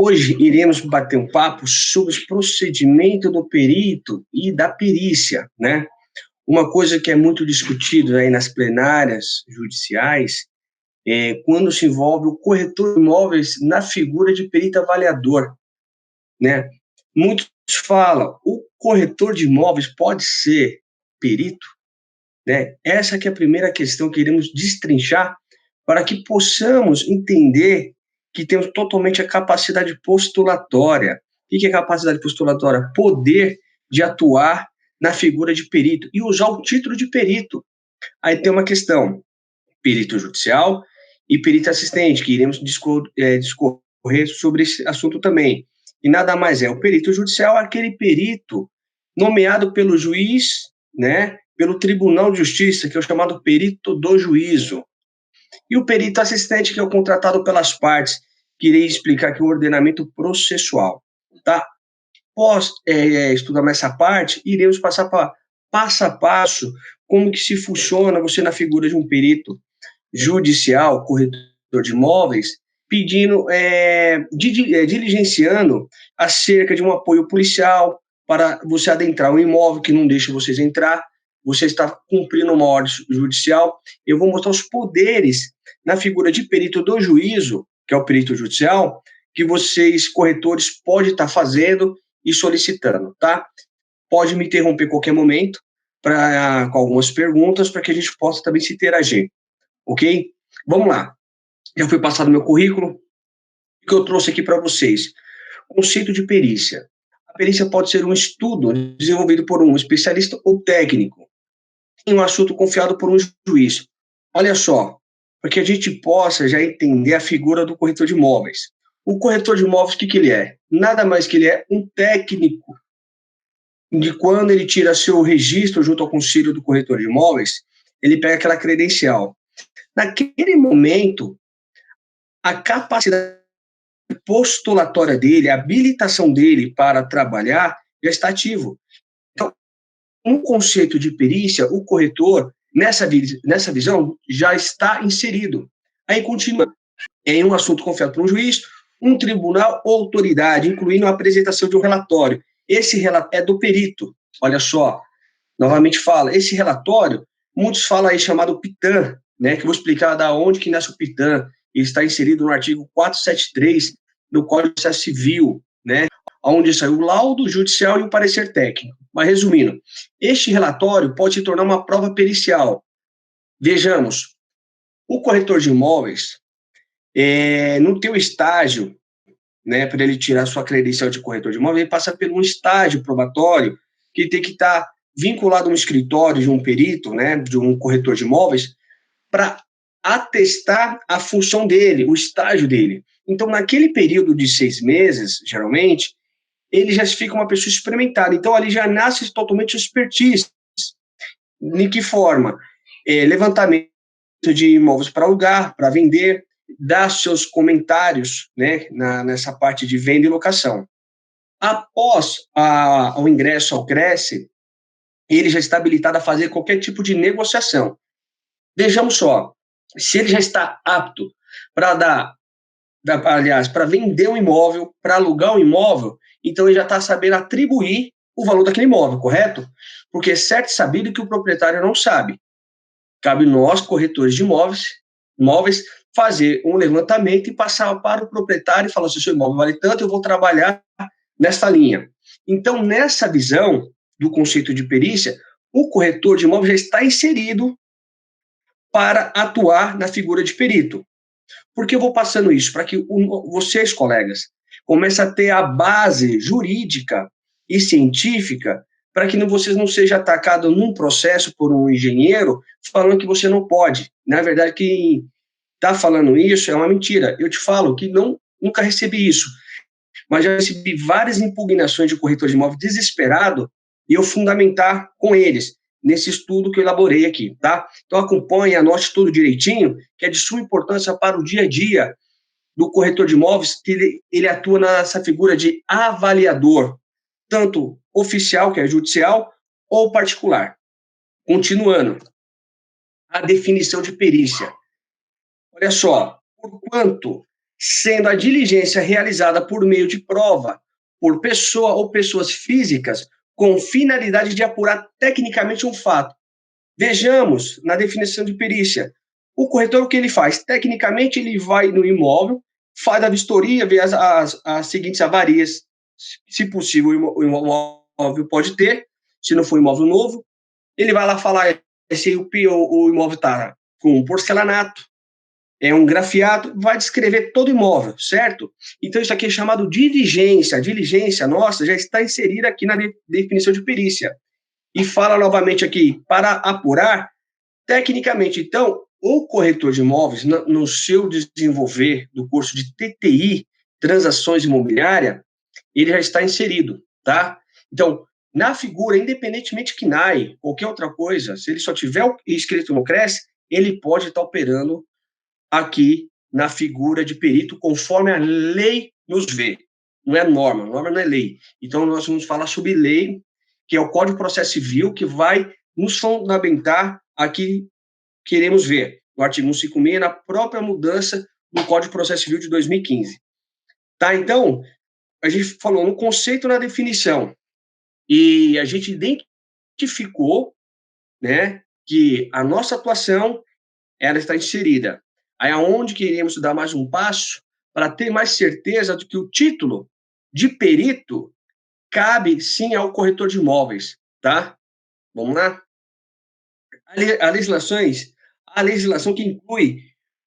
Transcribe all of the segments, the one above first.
Hoje iremos bater um papo sobre os procedimentos do perito e da perícia, né? Uma coisa que é muito discutido aí nas plenárias judiciais é quando se envolve o corretor de imóveis na figura de perito avaliador, né? Muitos falam, o corretor de imóveis pode ser perito, né? Essa que é a primeira questão que iremos destrinchar para que possamos entender que temos totalmente a capacidade postulatória. O que é capacidade postulatória? Poder de atuar na figura de perito e usar o título de perito. Aí tem uma questão, perito judicial e perito assistente, que iremos discorrer sobre esse assunto também. E nada mais é, o perito judicial é aquele perito nomeado pelo juiz, né, pelo Tribunal de Justiça, que é o chamado perito do juízo. E o perito assistente, que é o contratado pelas partes, que irei explicar aqui o ordenamento processual, tá? Após estudar essa parte, iremos passar para passo a passo como que se funciona você na figura de um perito judicial, corretor de imóveis, pedindo, diligenciando acerca de um apoio policial para você adentrar um imóvel que não deixa vocês entrar, você está cumprindo uma ordem judicial. Eu vou mostrar os poderes na figura de perito do juízo, que é o perito judicial, que vocês, corretores, podem estar fazendo e solicitando, tá? Pode me interromper a qualquer momento com algumas perguntas para que a gente possa também se interagir, ok? Vamos lá. Já foi passado meu currículo, o que eu trouxe aqui para vocês. Conceito de perícia. A perícia pode ser um estudo desenvolvido por um especialista ou técnico em um assunto confiado por um juiz. Olha só, para que a gente possa já entender a figura do corretor de imóveis. O corretor de imóveis, o que ele é? Nada mais que ele é um técnico de quando ele tira seu registro junto ao conselho do corretor de imóveis, ele pega aquela credencial. Naquele momento, a capacidade postulatória dele, a habilitação dele para trabalhar já está ativo. Então, no conceito de perícia, o corretor, nessa visão, já está inserido. Aí continua em um assunto confiado por um juiz, um tribunal ou autoridade, incluindo a apresentação de um relatório. Esse relatório é do perito. Olha só, novamente fala, esse relatório, muitos falam aí chamado PITAM, né, que eu vou explicar da onde que nasce o PITAM. Ele está inserido no artigo 473 do Código de Processo Civil, né, onde saiu o laudo judicial e o parecer técnico. Mas, resumindo, este relatório pode se tornar uma prova pericial. Vejamos, o corretor de imóveis, no teu estágio, né, para ele tirar sua credencial de corretor de imóveis, ele passa por um estágio probatório que ele tem que estar vinculado a um escritório de um perito, né, de um corretor de imóveis, para atestar a função dele, o estágio dele. Então, naquele período de 6 meses, geralmente, ele já fica uma pessoa experimentada. Então, ali já nasce totalmente expertise. De que forma? Levantamento de imóveis para alugar, para vender, dar seus comentários, né, nessa parte de venda e locação. Após o ingresso ao CRESSE, ele já está habilitado a fazer qualquer tipo de negociação. Vejamos só, se ele já está apto para para vender um imóvel, para alugar um imóvel, então ele já está sabendo atribuir o valor daquele imóvel, correto? Porque é certo e sabido que o proprietário não sabe. Cabe nós, corretores de imóveis, fazer um levantamento e passar para o proprietário e falar: se o seu imóvel vale tanto, eu vou trabalhar nessa linha. Então, nessa visão do conceito de perícia, o corretor de imóveis já está inserido para atuar na figura de perito. Por que eu vou passando isso? Para que vocês, colegas, comecem a ter a base jurídica e científica para que vocês não sejam atacados num processo por um engenheiro falando que você não pode. Na verdade, quem está falando isso é uma mentira. Eu te falo que nunca recebi isso, mas já recebi várias impugnações de corretor de imóvel desesperado e eu fundamentar com eles nesse estudo que eu elaborei aqui, tá? Então acompanhe, anote tudo direitinho, que é de suma importância para o dia a dia do corretor de imóveis, que ele atua nessa figura de avaliador, tanto oficial, que é judicial, ou particular. Continuando, a definição de perícia. Olha só, porquanto sendo a diligência realizada por meio de prova, por pessoa ou pessoas físicas, com finalidade de apurar tecnicamente um fato. Vejamos na definição de perícia. O corretor, o que ele faz? Tecnicamente, ele vai no imóvel, faz a vistoria, vê as seguintes avarias. Se possível, o imóvel pode ter, se não for imóvel novo. Ele vai lá falar se o imóvel está com um porcelanato, é um grafiado, vai descrever todo o imóvel, certo? Então, isso aqui é chamado diligência. A diligência nossa já está inserida aqui na definição de perícia. E fala novamente aqui, para apurar tecnicamente. Então, o corretor de imóveis, no seu desenvolver do curso de TTI, Transações Imobiliárias, ele já está inserido, tá? Então, na figura, independentemente que NAI, qualquer outra coisa, se ele só tiver escrito no CRES, ele pode estar operando aqui na figura de perito, conforme a lei nos vê. Não é norma não é lei. Então, nós vamos falar sobre lei, que é o Código de Processo Civil, que vai nos fundamentar aqui, queremos ver, no artigo 156, na própria mudança do Código de Processo Civil de 2015. Tá? Então, a gente falou no conceito, na definição, e a gente identificou, né, que a nossa atuação ela está inserida. Aí aonde queríamos dar mais um passo para ter mais certeza de que o título de perito cabe sim ao corretor de imóveis, tá? Vamos lá? A legislação que inclui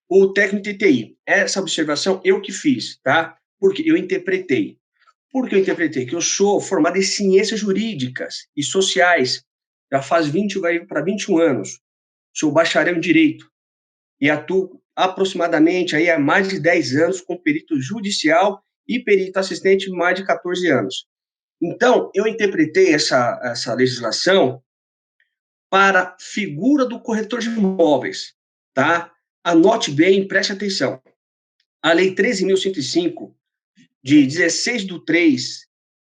o técnico de TI. Essa observação eu que fiz, tá? Porque eu interpretei. Por que eu interpretei? Que eu sou formado em ciências jurídicas e sociais. Já faz 20, vai para 21 anos. Sou bacharel em Direito e atuo aproximadamente aí há mais de 10 anos como perito judicial e perito assistente mais de 14 anos. Então, eu interpretei essa legislação para a figura do corretor de imóveis, tá? Anote bem, preste atenção. A Lei 13.105, de 16 de 3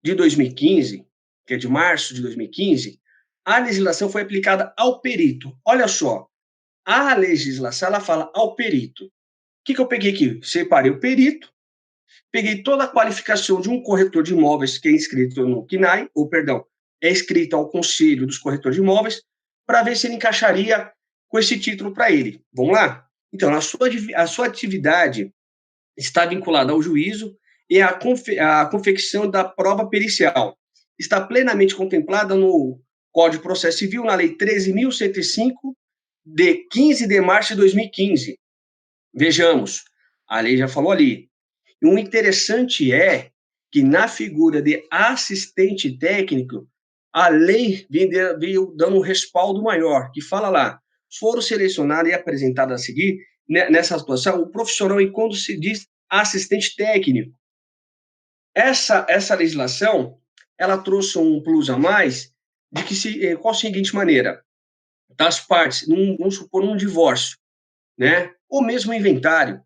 de 2015, que é de março de 2015, a legislação foi aplicada ao perito. Olha só, a legislação ela fala ao perito. O que eu peguei aqui? Separei o perito, peguei toda a qualificação de um corretor de imóveis que é inscrito no CNAE, ou perdão, é inscrito ao Conselho dos Corretores de Imóveis, para ver se ele encaixaria com esse título para ele. Vamos lá? Então, a sua atividade está vinculada ao juízo e à confecção da prova pericial. Está plenamente contemplada no Código de Processo Civil, na Lei 13.105, de 15 de março de 2015. Vejamos, a lei já falou ali. E o interessante é que na figura de assistente técnico, a lei veio dando um respaldo maior, que fala lá, foram selecionados e apresentados a seguir, nessa situação, o profissional enquanto se diz assistente técnico. Essa legislação, ela trouxe um plus a mais, de que qual a seguinte maneira? Das partes, vamos supor, um divórcio, né? Ou mesmo um inventário,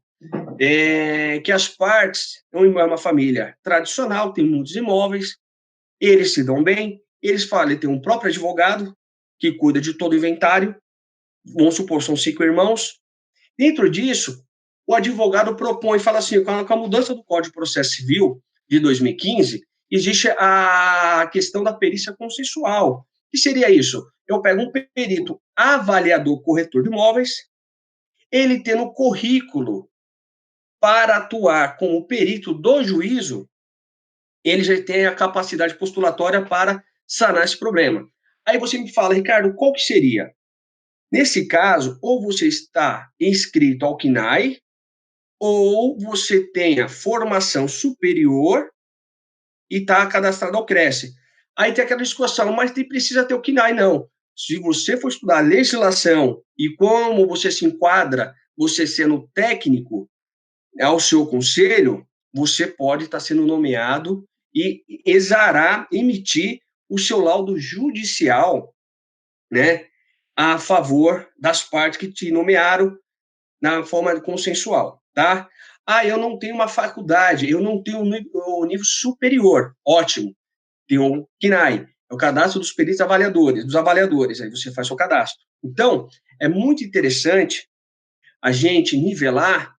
que as partes, é uma família tradicional, tem muitos imóveis, eles se dão bem, eles falam, ele tem um próprio advogado que cuida de todo o inventário, vamos supor, são 5 irmãos. Dentro disso, o advogado propõe, fala assim, com a mudança do Código de Processo Civil de 2015, existe a questão da perícia consensual. O que seria isso? Eu pego um perito avaliador corretor de imóveis, ele tendo currículo para atuar como perito do juízo, ele já tem a capacidade postulatória para sanar esse problema. Aí você me fala, Ricardo, qual que seria? Nesse caso, ou você está inscrito ao CNAE, ou você tem a formação superior e está cadastrado ao CRES. Aí tem aquela discussão, mas precisa ter o CNAE, não. Se você for estudar a legislação e como você se enquadra, você sendo técnico ao seu conselho, você pode estar sendo nomeado e exará, emitir o seu laudo judicial, né, a favor das partes que te nomearam na forma consensual, tá? Ah, eu não tenho uma faculdade, eu não tenho o nível superior. Ótimo. Tem o CNAE, é o cadastro dos peritos avaliadores, dos avaliadores, aí você faz seu cadastro. Então, é muito interessante a gente nivelar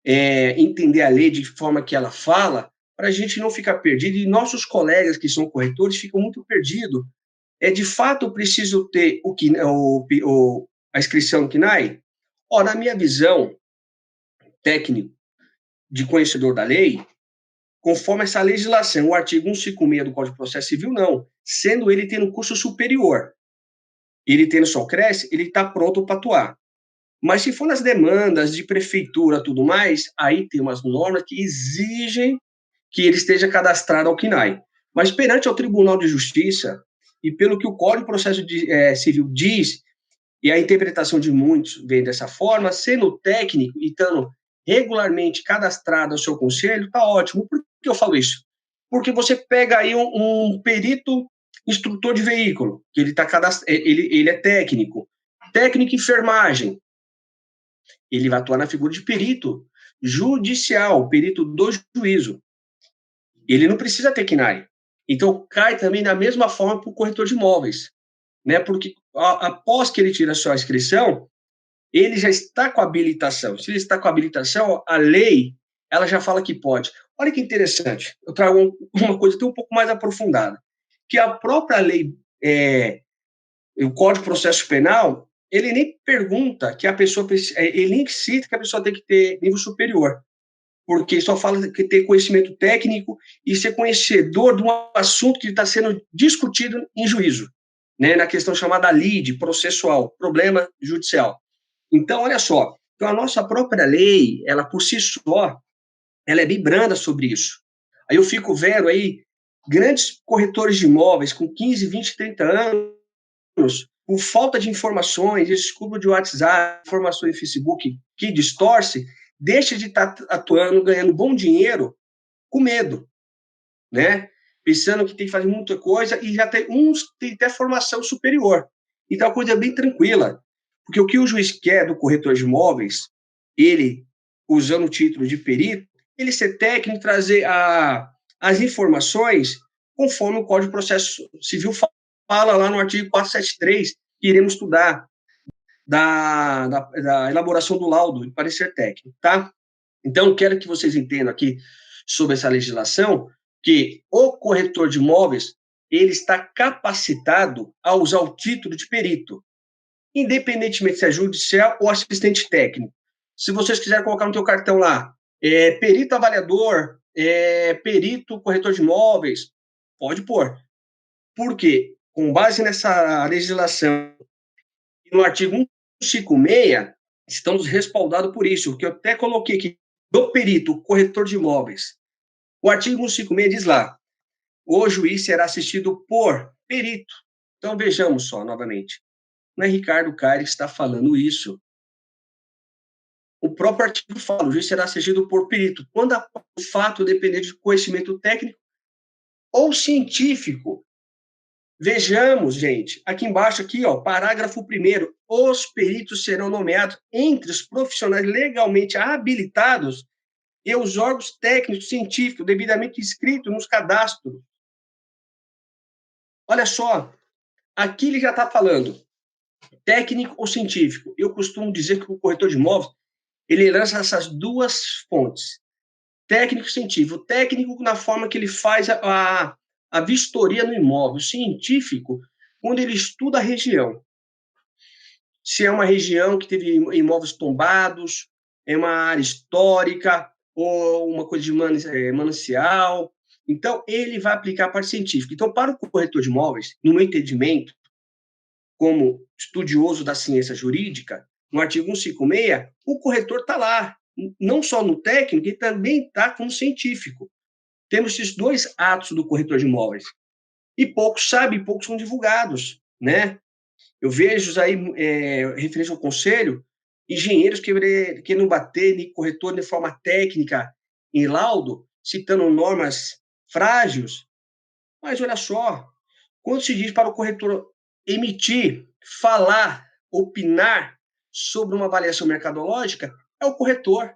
entender a lei de forma que ela fala, para a gente não ficar perdido, e nossos colegas que são corretores ficam muito perdidos. De fato, eu preciso ter a inscrição no CNAE? Na minha visão, técnico, de conhecedor da lei, conforme essa legislação, o artigo 156 do Código de Processo Civil, não. Sendo ele tendo um curso superior, ele tendo só o CRES, ele está pronto para atuar. Mas se for nas demandas de prefeitura tudo mais, aí tem umas normas que exigem que ele esteja cadastrado ao CNAE. Mas perante ao Tribunal de Justiça, e pelo que o Código de Processo Civil diz, e a interpretação de muitos vem dessa forma, sendo técnico e estando regularmente cadastrado ao seu conselho, está ótimo. Por que eu falo isso? Porque você pega aí um perito instrutor de veículo, que ele tá ele é técnico em enfermagem, ele vai atuar na figura de perito judicial, perito do juízo. Ele não precisa ter CNAE. Então, cai também da mesma forma para o corretor de imóveis, né? Porque após que ele tira a sua inscrição, ele já está com habilitação. Se ele está com habilitação, a lei, ela já fala que pode. Olha que interessante, eu trago uma coisa até um pouco mais aprofundada, que a própria lei, o Código de Processo Penal, ele nem pergunta que a pessoa, ele nem cita que a pessoa tem que ter nível superior, porque só fala que ter conhecimento técnico e ser conhecedor de um assunto que está sendo discutido em juízo, né, na questão chamada lide, processual, problema judicial. Então, olha só, então a nossa própria lei, ela por si só, ela é bem branda sobre isso. Aí eu fico vendo aí grandes corretores de imóveis com 15, 20, 30 anos, por falta de informações, desculpa de WhatsApp, informações em Facebook que distorce, deixa de estar atuando, ganhando bom dinheiro com medo, né? Pensando que tem que fazer muita coisa e já tem uns tem até formação superior. Então a coisa é bem tranquila, porque o que o juiz quer do corretor de imóveis, ele usando o título de perito, ele ser técnico, trazer as informações conforme o Código de Processo Civil fala lá no artigo 473, que iremos estudar, da elaboração do laudo e parecer técnico, tá? Então, quero que vocês entendam aqui sobre essa legislação, que o corretor de imóveis, ele está capacitado a usar o título de perito, independentemente se é judicial ou assistente técnico. Se vocês quiserem colocar no teu cartão lá, perito avaliador, perito corretor de imóveis, pode pôr. Por quê? Com base nessa legislação, no artigo 156, estamos respaldados por isso, que eu até coloquei aqui, do perito corretor de imóveis. O artigo 156 diz lá, o juiz será assistido por perito. Então, vejamos só, novamente. Não é Ricardo Caire que está falando isso. O próprio artigo fala, o juiz será assistido por perito. Quando o fato depender de conhecimento técnico ou científico. Vejamos, gente, aqui embaixo, aqui, ó, parágrafo 1º. Os peritos serão nomeados entre os profissionais legalmente habilitados e os órgãos técnicos científicos devidamente inscritos nos cadastros. Olha só, aqui ele já está falando técnico ou científico. Eu costumo dizer que o corretor de imóveis, ele lança essas duas fontes, técnico e científico. O técnico na forma que ele faz a vistoria no imóvel. O científico, quando ele estuda a região. Se é uma região que teve imóveis tombados, é uma área histórica, ou uma coisa de manancial. Então, ele vai aplicar a parte científica. Então, para o corretor de imóveis, no meu entendimento, como estudioso da ciência jurídica, no artigo 156, o corretor está lá, não só no técnico, ele também está como científico. Temos esses dois atos do corretor de imóveis. E poucos sabem, poucos são divulgados, né? Eu vejo aí, referente ao conselho, engenheiros que não bater em corretor de forma técnica em laudo, citando normas frágeis. Mas olha só, quando se diz para o corretor emitir, falar, opinar sobre uma avaliação mercadológica, é o corretor.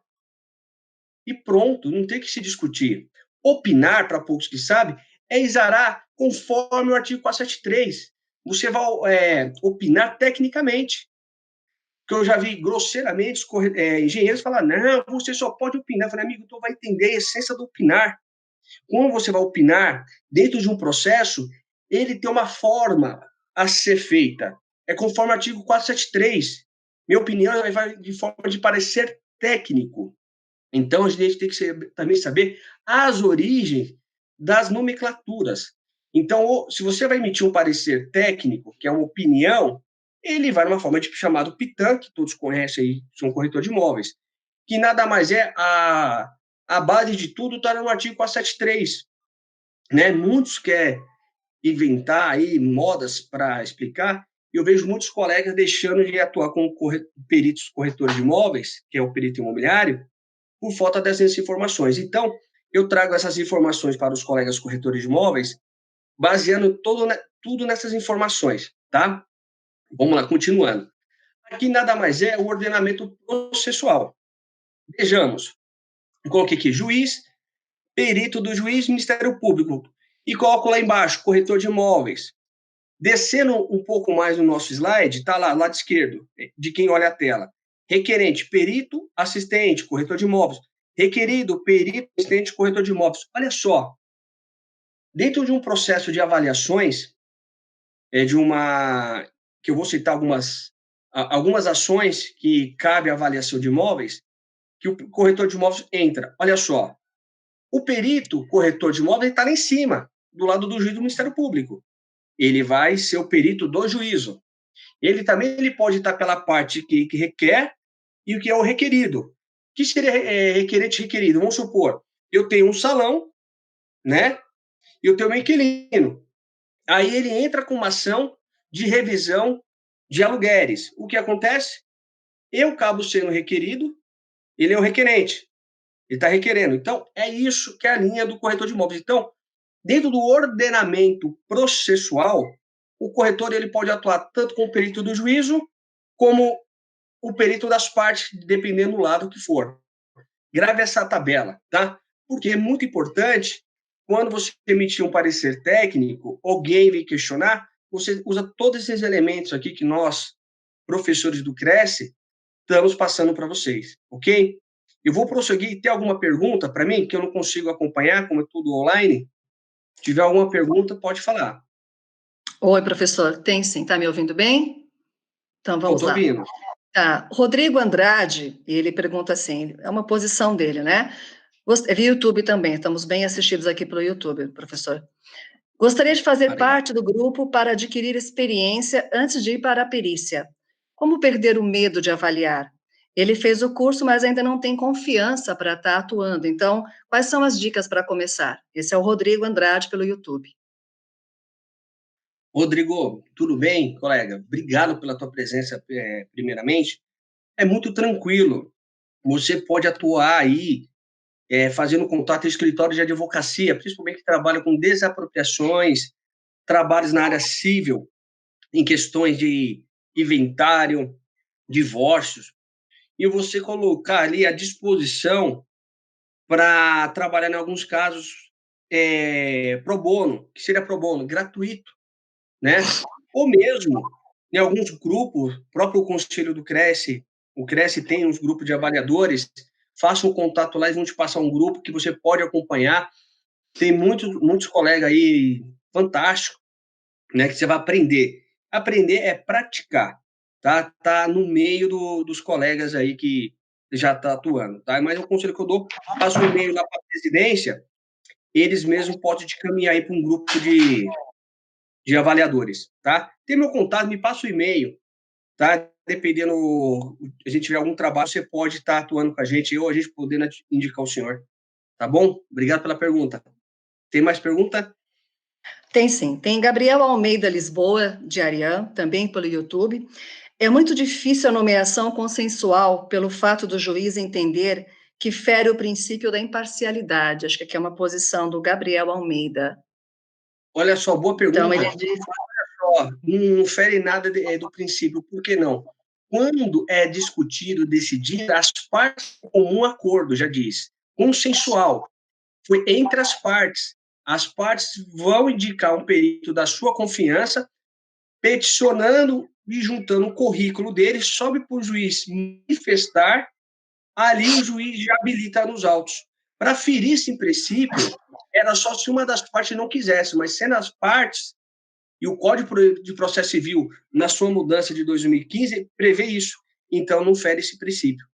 E pronto, não tem que se discutir. Opinar, para poucos que sabem, é exarar conforme o artigo 473. Você vai opinar tecnicamente. Porque eu já vi grosseiramente engenheiros falar, não, você só pode opinar. Eu falei, amigo, tu vai entender a essência do opinar. Quando você vai opinar dentro de um processo, ele tem uma forma a ser feita. É conforme o artigo 473. Minha opinião vai de forma de parecer técnico. Então, a gente tem que também saber as origens das nomenclaturas. Então, se você vai emitir um parecer técnico, que é uma opinião, ele vai numa forma de chamado PITAM, que todos conhecem aí, são corretor de imóveis, que nada mais é a base de tudo está no artigo 473. Né? Muitos querem inventar aí modas para explicar, e eu vejo muitos colegas deixando de atuar como peritos corretores de imóveis, que é o perito imobiliário, por falta dessas informações. Então, eu trago essas informações para os colegas corretores de imóveis, baseando tudo nessas informações, tá? Vamos lá, continuando. Aqui nada mais é o ordenamento processual. Vejamos, eu coloquei aqui juiz, perito do juiz, Ministério Público, e coloco lá embaixo, corretor de imóveis. Descendo um pouco mais no nosso slide, está lá, lado esquerdo, de quem olha a tela. Requerente, perito, assistente, corretor de imóveis. Requerido, perito, assistente, corretor de imóveis. Olha só, dentro de um processo de avaliações, que eu vou citar algumas ações que cabe à avaliação de imóveis, que o corretor de imóveis entra. Olha só, o perito, corretor de imóveis, está lá em cima, do lado do juiz do Ministério Público. Ele vai ser o perito do juízo. Ele pode estar pela parte que requer e o que é o requerido. O que seria requerente e requerido? Vamos supor, eu tenho um salão, né? E eu tenho um inquilino. Aí ele entra com uma ação de revisão de aluguéis. O que acontece? Eu acabo sendo requerido, ele é o requerente. Ele está requerendo. Então, é isso que é a linha do corretor de imóveis. Então, dentro do ordenamento processual, o corretor ele pode atuar tanto como perito do juízo, como o perito das partes, dependendo do lado que for. Grave essa tabela, tá? Porque é muito importante, quando você emitir um parecer técnico, alguém vem questionar, você usa todos esses elementos aqui que nós, professores do Cresce, estamos passando para vocês, ok? Eu vou prosseguir. Tem alguma pergunta para mim que eu não consigo acompanhar, como é tudo online? Se tiver alguma pergunta, pode falar. Oi, professor. Tem sim. Está me ouvindo bem? Então, vamos Estou lá. ouvindo. Tá. Rodrigo Andrade, ele pergunta assim, é uma posição dele, né? É via YouTube também, estamos bem assistidos aqui pelo YouTube, professor. Gostaria de fazer Legal. parte do grupo para adquirir experiência antes de ir para a perícia. Como perder o medo de avaliar? Ele fez o curso, mas ainda não tem confiança para estar atuando. Então, quais são as dicas para começar? Esse é o Rodrigo Andrade pelo YouTube. Rodrigo, tudo bem, colega? Obrigado pela tua presença, primeiramente. É muito tranquilo. Você pode atuar aí, fazendo contato em escritório de advocacia, principalmente que trabalha com desapropriações, trabalhos na área civil, em questões de inventário, divórcios, e você colocar ali à disposição para trabalhar em alguns casos pro bono, que seria pro bono, gratuito, né? Ou mesmo em alguns grupos, próprio Conselho do Cresce, o Cresce tem uns grupos de avaliadores, faça um contato lá e vão te passar um grupo que você pode acompanhar. Tem muitos colegas aí fantásticos, né, que você vai aprender. Aprender é praticar, tá? Tá no meio dos colegas aí que já tá atuando, tá? Mas o conselho que eu dou, passa um e-mail lá para a presidência, eles mesmos podem te caminhar aí para um grupo de avaliadores, tá? Tem meu contato, me passa o e-mail, tá? Dependendo, a gente tiver algum trabalho, você pode estar atuando com a gente, ou a gente podendo indicar o senhor, tá bom? Obrigado pela pergunta. Tem mais pergunta? Tem sim. Tem Gabriel Almeida Lisboa, de Ariã, também pelo YouTube. É muito difícil a nomeação consensual pelo fato do juiz entender que fere o princípio da imparcialidade. Acho que aqui é uma posição do Gabriel Almeida. Olha só, boa Então, pergunta. ele diz... Não fere nada do princípio, por que não? Quando é discutido, decidir, as partes comum acordo, já diz, consensual, foi entre as partes vão indicar um perito da sua confiança, peticionando e juntando o currículo dele, sobe para o juiz manifestar, ali o juiz já habilita nos autos. Para ferir esse princípio, era só se uma das partes não quisesse, mas sendo as partes, e o Código de Processo Civil, na sua mudança de 2015, prevê isso. Então, não fere esse princípio.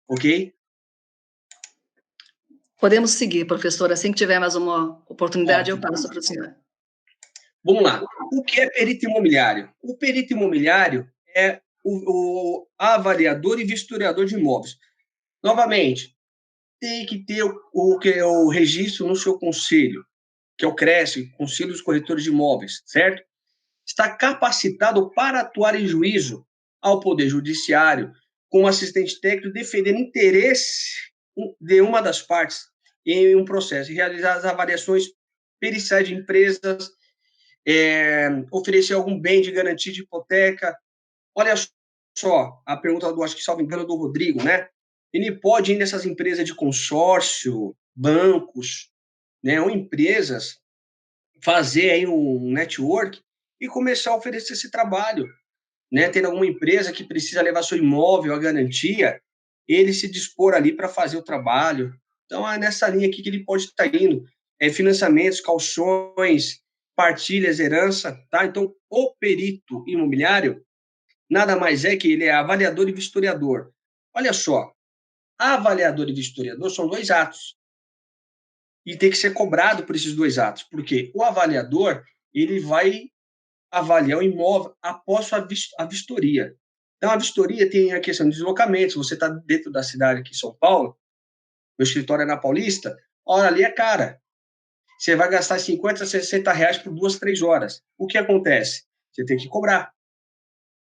Ok? Podemos seguir, professor. Assim que tiver mais uma oportunidade, eu passo para o senhor. Vamos lá. O que é perito imobiliário? O perito imobiliário é o avaliador e vistoriador de imóveis. Novamente, tem que ter o registro no seu conselho, que é o CRES, Conselho dos Corretores de Imóveis, certo? Está capacitado para atuar em juízo ao Poder Judiciário como assistente técnico, defendendo interesse de uma das partes em um processo e realizar as avaliações periciais de empresas, oferecer algum bem de garantia de hipoteca. Olha só a pergunta do, acho que salvo engano, do Rodrigo, né? Ele pode ir nessas empresas de consórcio, bancos, né, ou empresas, fazer aí um network e começar a oferecer esse trabalho, né? Tendo alguma empresa que precisa levar seu imóvel à garantia, ele se dispor ali para fazer o trabalho. Então, é nessa linha aqui que ele pode estar indo. Financiamentos, calções, partilhas, herança, tá? Então, o perito imobiliário nada mais é que ele é avaliador e vistoriador. Olha só, avaliador e vistoriador são dois atos e tem que ser cobrado por esses dois atos, porque o avaliador ele vai avaliar o imóvel após a vistoria. Então, a vistoria tem a questão de deslocamento. Se você está dentro da cidade aqui em São Paulo, meu escritório é na Paulista, a hora ali é cara. Você vai gastar 50, 60 reais por 2, 3 horas. O que acontece? Você tem que cobrar.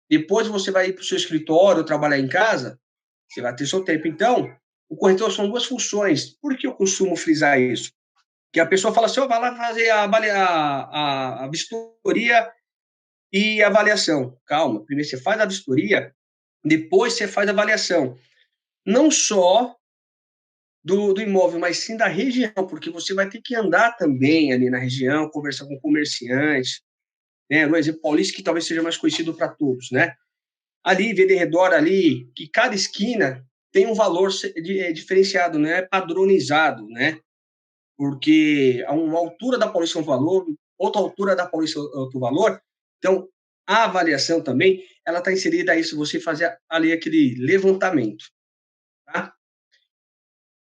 Depois você vai ir para o seu escritório, trabalhar em casa, você vai ter seu tempo. Então, o corretor são duas funções. Por que eu costumo frisar isso? Que a pessoa fala assim, vai lá fazer a vistoria e avaliação. Calma, primeiro você faz a vistoria, depois você faz a avaliação. Não só do imóvel, mas sim da região, porque você vai ter que andar também ali na região, conversar com comerciantes, né? No exemplo paulista, que talvez seja mais conhecido para todos, né? Ali, ver de redor ali, que cada esquina tem um valor diferenciado, né? Padronizado, né? Porque a uma altura da Paulista é um valor, outra altura da Paulista é outro valor. Então, a avaliação também, ela está inserida aí, se você fazer ali aquele levantamento, tá?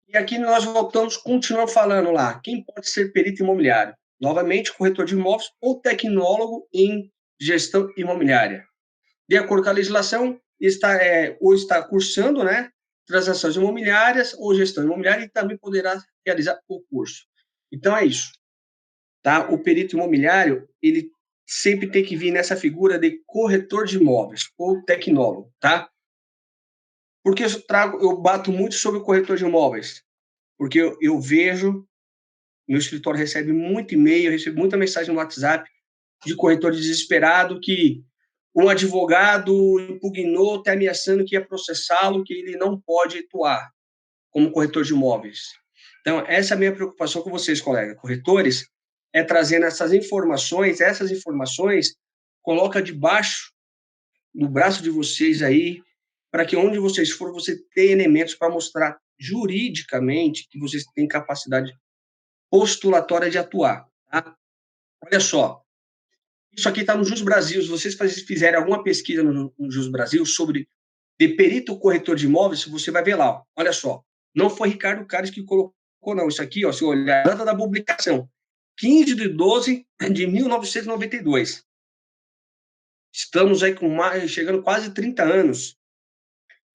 E aqui nós voltamos, continuamos falando lá, quem pode ser perito imobiliário? Novamente, corretor de imóveis ou tecnólogo em gestão imobiliária. De acordo com a legislação, ou está cursando, né, transações imobiliárias ou gestão imobiliária e também poderá realizar o curso. Então, é isso. Tá? O perito imobiliário, ele sempre tem que vir nessa figura de corretor de imóveis ou tecnólogo, tá? Porque eu bato muito sobre o corretor de imóveis, porque eu vejo, meu escritório recebe muito e-mail, recebo muita mensagem no WhatsApp de corretor desesperado que um advogado impugnou, está ameaçando que ia processá-lo, que ele não pode atuar como corretor de imóveis. Então, essa é a minha preocupação com vocês, colegas corretores, é trazendo essas informações coloca debaixo do braço de vocês aí, para que onde vocês forem, você tenha elementos para mostrar juridicamente que vocês têm capacidade postulatória de atuar. Tá? Olha só, isso aqui está no Jus Brasil. Se vocês fizerem alguma pesquisa no Jus Brasil sobre de perito corretor de imóveis, você vai ver lá. Ó, olha só, não foi Ricardo Cares que colocou, não. Isso aqui, ó, se olhar a data da publicação, 15 de 12 de 1992. Estamos aí chegando quase 30 anos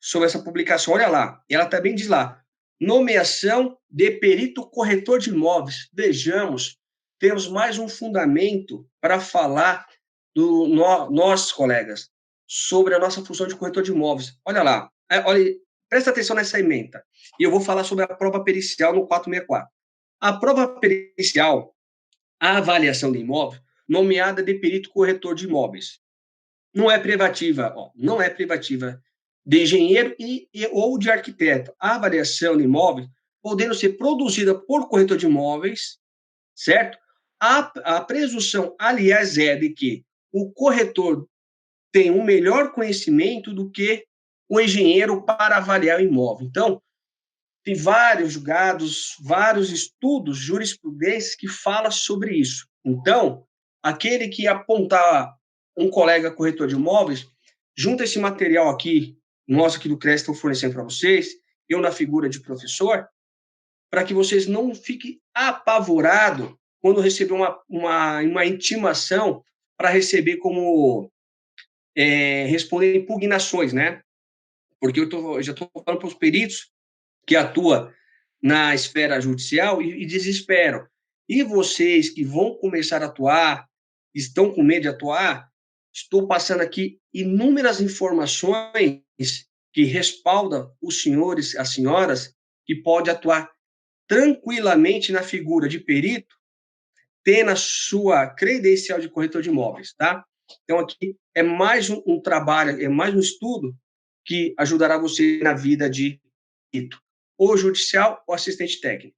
sobre essa publicação. Olha lá, ela também diz lá, nomeação de perito corretor de imóveis. Vejamos, temos mais um fundamento para falar nós, colegas, sobre a nossa função de corretor de imóveis. Olha lá, olha, presta atenção nessa ementa. E eu vou falar sobre a prova pericial no 464. A prova pericial, a avaliação de imóvel, nomeada de perito corretor de imóveis. Não é privativa, não é privativa de engenheiro ou de arquiteto. A avaliação de imóveis podendo ser produzida por corretor de imóveis, certo? A presunção, aliás, é de que o corretor tem um melhor conhecimento do que o engenheiro para avaliar o imóvel. Então, tem vários julgados, vários estudos jurisprudências que falam sobre isso. Então, aquele que apontar um colega corretor de imóveis, junta esse material aqui, nós aqui do CRES estamos fornecendo para vocês, eu na figura de professor, para que vocês não fiquem apavorados quando receber uma intimação para receber como responder impugnações, né? Porque eu já estou falando para os peritos que atuam na esfera judicial e desesperam. E vocês que vão começar a atuar, estão com medo de atuar, estou passando aqui inúmeras informações que respaldam os senhores, as senhoras, que pode atuar tranquilamente na figura de perito, tendo a sua credencial de corretor de imóveis, tá? Então, aqui é mais um trabalho, é mais um estudo que ajudará você na vida de perito, ou judicial ou assistente técnico.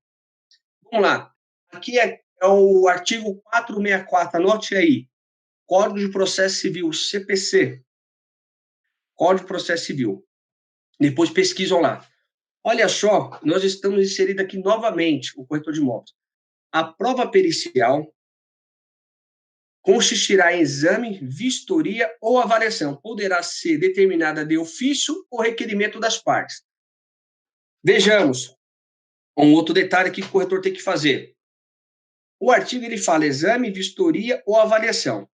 Vamos lá. Aqui é o artigo 464, anote aí. Código de Processo Civil, CPC. Código de Processo Civil. Depois pesquisam lá. Olha só, nós estamos inseridos aqui novamente, o corretor de imóveis. A prova pericial consistirá em exame, vistoria ou avaliação. Poderá ser determinada de ofício ou requerimento das partes. Vejamos um outro detalhe que o corretor tem que fazer. O artigo ele fala exame, vistoria ou avaliação.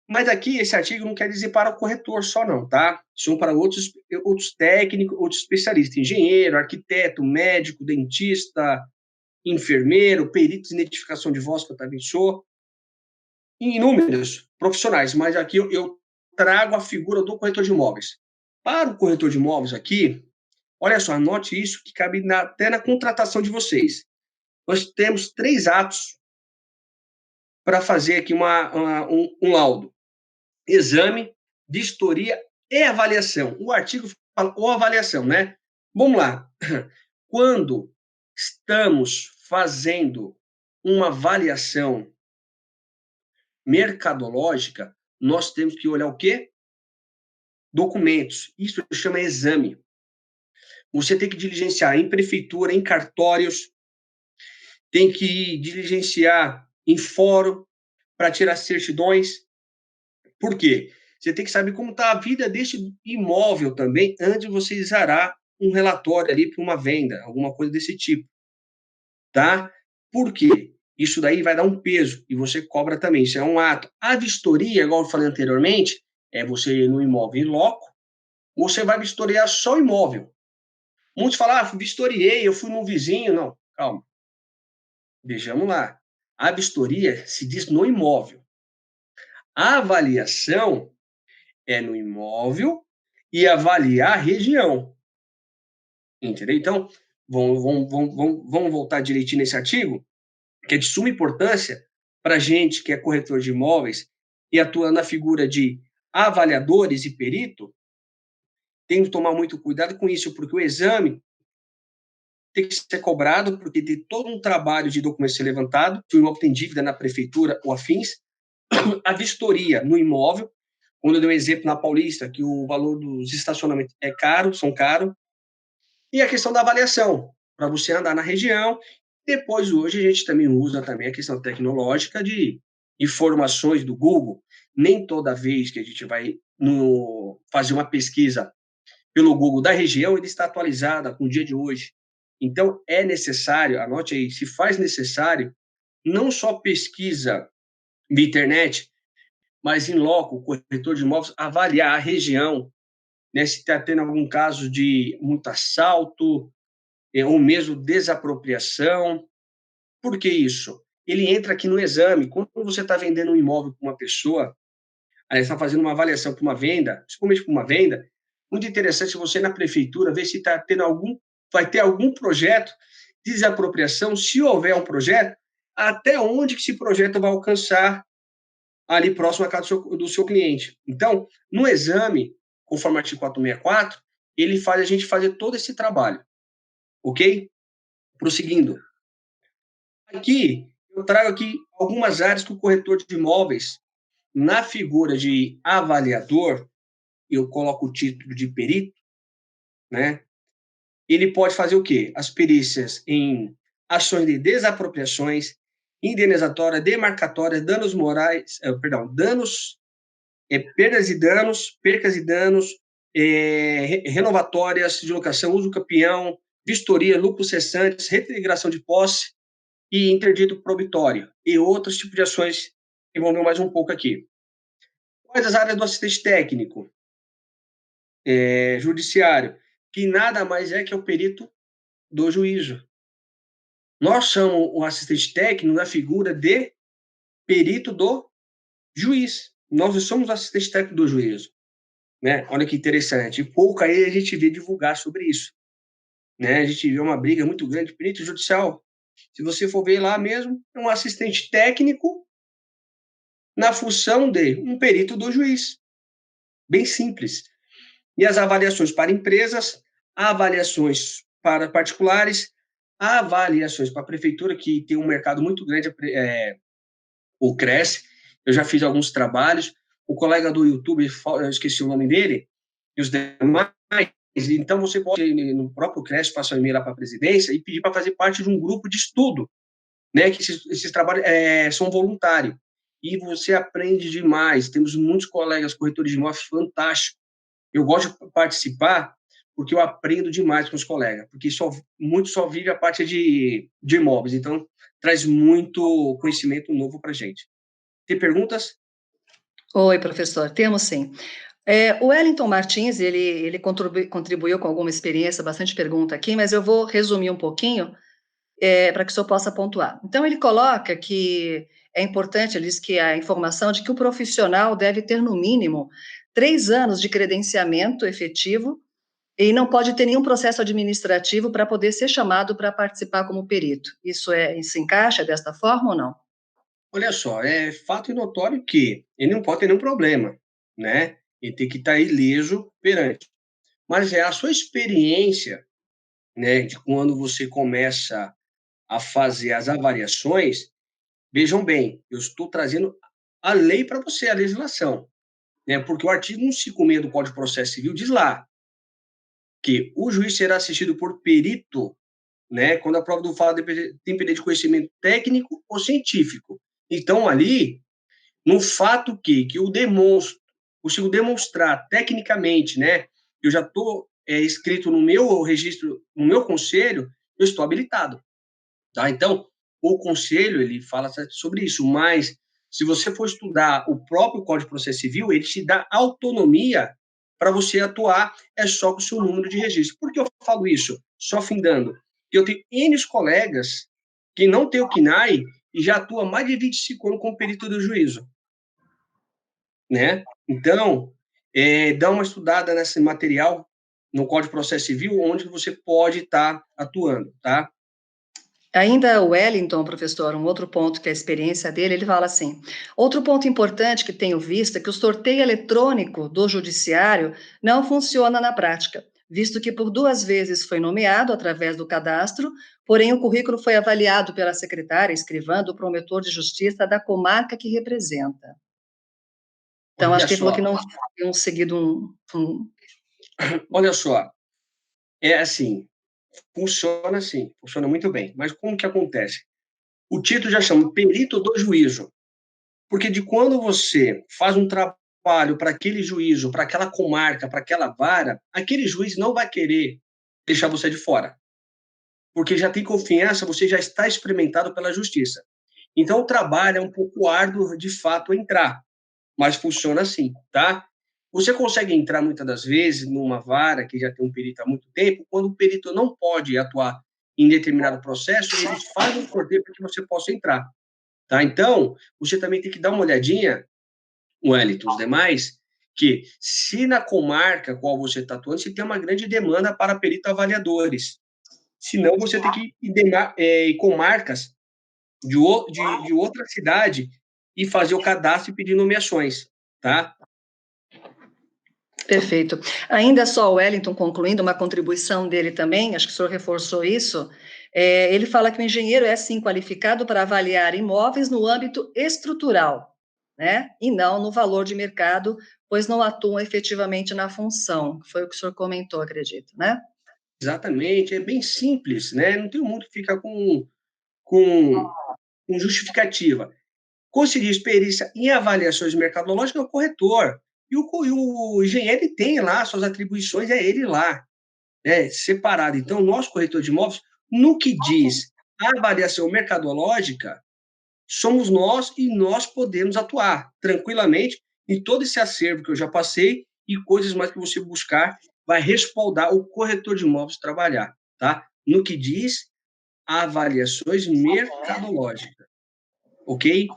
Mas aqui esse artigo não quer dizer para o corretor só não, tá? São para outros técnicos, outros especialistas, engenheiro, arquiteto, médico, dentista, enfermeiro, perito de identificação de voz, que eu também sou, inúmeros profissionais, mas aqui eu trago a figura do corretor de imóveis. Para o corretor de imóveis aqui, olha só, anote isso que cabe até na contratação de vocês. Nós temos 3 atos para fazer aqui um laudo. Exame, vistoria e avaliação. O artigo fala ou avaliação, né? Vamos lá. Quando estamos fazendo uma avaliação mercadológica, nós temos que olhar o quê? Documentos. Isso chama exame. Você tem que diligenciar em prefeitura, em cartórios, tem que diligenciar em fórum para tirar certidões. Por quê? Você tem que saber como está a vida desse imóvel também antes de você exarar um relatório ali para uma venda, alguma coisa desse tipo, tá? Por quê? Isso daí vai dar um peso e você cobra também, isso é um ato. A vistoria, igual eu falei anteriormente, é você ir no imóvel em loco, ou você vai vistoriar só o imóvel. Muitos falam, vistoriei, eu fui no vizinho. Não, calma. Vejamos lá. A vistoria se diz no imóvel. A avaliação é no imóvel e avaliar a região. Entendeu? Então, vamos voltar direitinho nesse artigo, que é de suma importância para a gente que é corretor de imóveis e atua na figura de avaliadores e perito, tem que tomar muito cuidado com isso, porque o exame tem que ser cobrado, porque tem todo um trabalho de documento ser levantado, se o imóvel tem dívida na prefeitura ou afins, a vistoria no imóvel, quando eu dei um exemplo na Paulista, que o valor dos estacionamentos é caro, são caros, e a questão da avaliação, para você andar na região. Depois, hoje, a gente também usa também a questão tecnológica de informações do Google. Nem toda vez que a gente vai fazer uma pesquisa pelo Google da região, ele está atualizada com o dia de hoje. Então, é necessário, anote aí, se faz necessário, não só pesquisa via internet, mas em loco, o corretor de imóveis avaliar a região, né, se está tendo algum caso de muito assalto, ou mesmo desapropriação. Por que isso? Ele entra aqui no exame. Quando você está vendendo um imóvel para uma pessoa, aí está fazendo uma avaliação para uma venda, principalmente para uma venda, muito interessante você na prefeitura ver se está tendo vai ter algum projeto de desapropriação, se houver um projeto, até onde que esse projeto vai alcançar ali próximo à casa do seu cliente. Então, no exame, conforme o artigo 464, ele faz a gente fazer todo esse trabalho, ok? Prosseguindo. Aqui, eu trago aqui algumas áreas que o corretor de imóveis, na figura de avaliador, eu coloco o título de perito, né? Ele pode fazer o quê? As perícias em ações de desapropriações, indenizatória, demarcatória, danos morais, danos, perdas e danos, percas e danos, renovatórias de locação, uso campeão, vistoria, lucros cessantes, reintegração de posse e interdito probitório, e outros tipos de ações que vão ver mais um pouco aqui. Quais as áreas do assistente técnico? Judiciário, que nada mais é que o perito do juízo. Nós chamamos o assistente técnico na figura de perito do juiz. Nós não somos assistente técnico do juízo, né? Olha que interessante. E pouco aí a gente vê divulgar sobre isso, né? A gente vê uma briga muito grande. Perito judicial, se você for ver lá mesmo, é um assistente técnico na função de um perito do juiz. Bem simples. E as avaliações para empresas, avaliações para particulares, avaliações para a prefeitura, que tem um mercado muito grande, o Cresce. Eu já fiz alguns trabalhos. O colega do YouTube, eu esqueci o nome dele, e os demais. Então, você pode, no próprio Cresce, passar um e-mail lá para a presidência e pedir para fazer parte de um grupo de estudo, né? Que esses trabalhos são voluntários. E você aprende demais. Temos muitos colegas corretores de imóveis fantásticos. Eu gosto de participar porque eu aprendo demais com os colegas, porque muitos só vivem a parte de imóveis, então traz muito conhecimento novo para a gente. Tem perguntas? Oi, professor, temos sim. O Wellington Martins, ele contribuiu com alguma experiência, bastante pergunta aqui, mas eu vou resumir um pouquinho para que o senhor possa pontuar. Então, ele coloca que é importante, ele diz que a informação de que o profissional deve ter, no mínimo, 3 anos de credenciamento efetivo e não pode ter nenhum processo administrativo para poder ser chamado para participar como perito. Isso se encaixa desta forma ou não? Olha só, é fato e notório que ele não pode ter nenhum problema, né? Ele tem que estar ileso perante. Mas é a sua experiência, né, de quando você começa a fazer as avaliações. Vejam bem, eu estou trazendo a lei para você, a legislação, né? Porque o artigo 156 do Código de Processo Civil diz lá que o juiz será assistido por perito, né, quando a prova do fato depender de conhecimento técnico ou científico. Então, ali, no fato que eu consigo demonstrar tecnicamente, né, eu já estou escrito no meu registro, no meu conselho, eu estou habilitado. Tá? Então, o conselho, ele fala sobre isso, mas se você for estudar o próprio Código de Processo Civil, ele te dá autonomia para você atuar, é só com o seu número de registro. Por que eu falo isso? Só findando. Eu tenho N colegas que não têm o CNAE e já atua há mais de 25 anos como perito do juízo, né? Então, dá uma estudada nesse material no Código de Processo Civil, onde você pode estar atuando, tá? Ainda o Wellington, professor, um outro ponto que é a experiência dele, ele fala assim: outro ponto importante que tenho visto é que o sorteio eletrônico do judiciário não funciona na prática, visto que por 2 vezes foi nomeado através do cadastro, porém o currículo foi avaliado pela secretária escrivã do promotor de justiça da comarca que representa. Então, Olha acho que ele falou só, que não tinham seguido olha só, é assim, funciona assim, funciona muito bem. Mas como que acontece? O título já chama perito do juízo, porque de quando você faz um trabalho para aquele juízo, para aquela comarca, para aquela vara, aquele juiz não vai querer deixar você de fora, porque já tem confiança, você já está experimentado pela justiça. Então, o trabalho é um pouco árduo, de fato, entrar, mas funciona assim, tá? Você consegue entrar, muitas das vezes, numa vara que já tem um perito há muito tempo, quando o perito não pode atuar em determinado processo, eles fazem um sorteio para que você possa entrar, tá? Então, você também tem que dar uma olhadinha, o Wellington, os demais, que se na comarca qual você está atuando, você tem uma grande demanda para perito avaliadores. Senão, você tem que ir em comarcas de outra cidade e fazer o cadastro e pedir nomeações, tá? Perfeito. Ainda só o Wellington, concluindo uma contribuição dele também, acho que o senhor reforçou isso, ele fala que o engenheiro é, sim, qualificado para avaliar imóveis no âmbito estrutural, né? E não no valor de mercado, pois não atuam efetivamente na função. Foi o que o senhor comentou, acredito, né? Exatamente, é bem simples, né? Não tem muito que ficar com, com justificativa. Conseguir experiência em avaliações mercadológicas é o corretor. E o engenheiro ele tem lá suas atribuições, é ele lá, né, separado. Então, o nosso corretor de imóveis, no que diz a avaliação mercadológica, somos nós e nós podemos atuar tranquilamente em todo esse acervo que eu já passei e coisas mais que você buscar vai respaldar o corretor de imóveis trabalhar, tá? No que diz a avaliações mercadológicas, ok?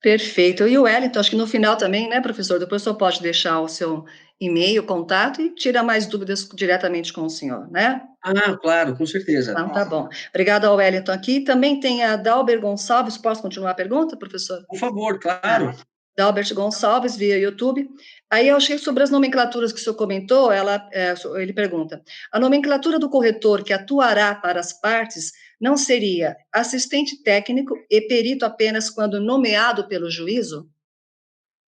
Perfeito. E o Wellington, acho que no final também, né, professor? Depois o senhor pode deixar o seu e-mail, contato e tira mais dúvidas diretamente com o senhor, né? Ah, claro, com certeza. Então, tá bom. Obrigada ao Wellington aqui. Também tem a Dalber Gonçalves. Posso continuar a pergunta, professor? Por favor, Ah, claro. Dalbert Gonçalves, via YouTube. Aí eu achei sobre as nomenclaturas que o senhor comentou, ele pergunta: a nomenclatura do corretor que atuará para as partes não seria assistente técnico e perito apenas quando nomeado pelo juízo?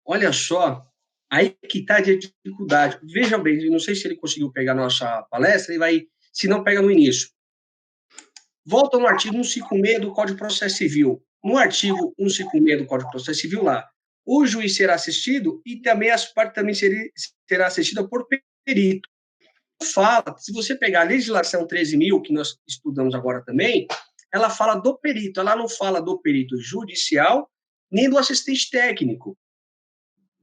Olha só, aí que está a dificuldade. Vejam bem, não sei se ele conseguiu pegar nossa palestra, ele vai, se não, pega no início. Volta no artigo 156 do Código de Processo Civil. No artigo 156 do Código de Processo Civil, lá, o juiz será assistido e também as partes também será assistida por perito. Fala, se você pegar a legislação 13.000, que nós estudamos agora também, ela fala do perito, ela não fala do perito judicial nem do assistente técnico.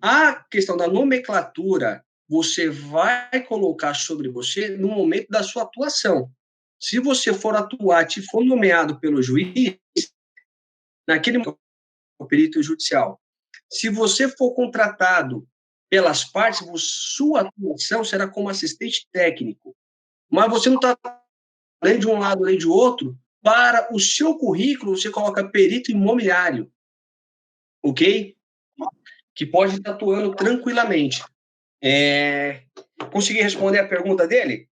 A questão da nomenclatura, você vai colocar sobre você no momento da sua atuação. Se você for atuar, se for nomeado pelo juiz, naquele momento, o perito judicial. Se você for contratado pelas partes, sua atuação será como assistente técnico. Mas você não está nem de um lado nem de outro. Para o seu currículo, você coloca perito imobiliário, ok? Que pode estar atuando tranquilamente. Consegui responder a pergunta dele?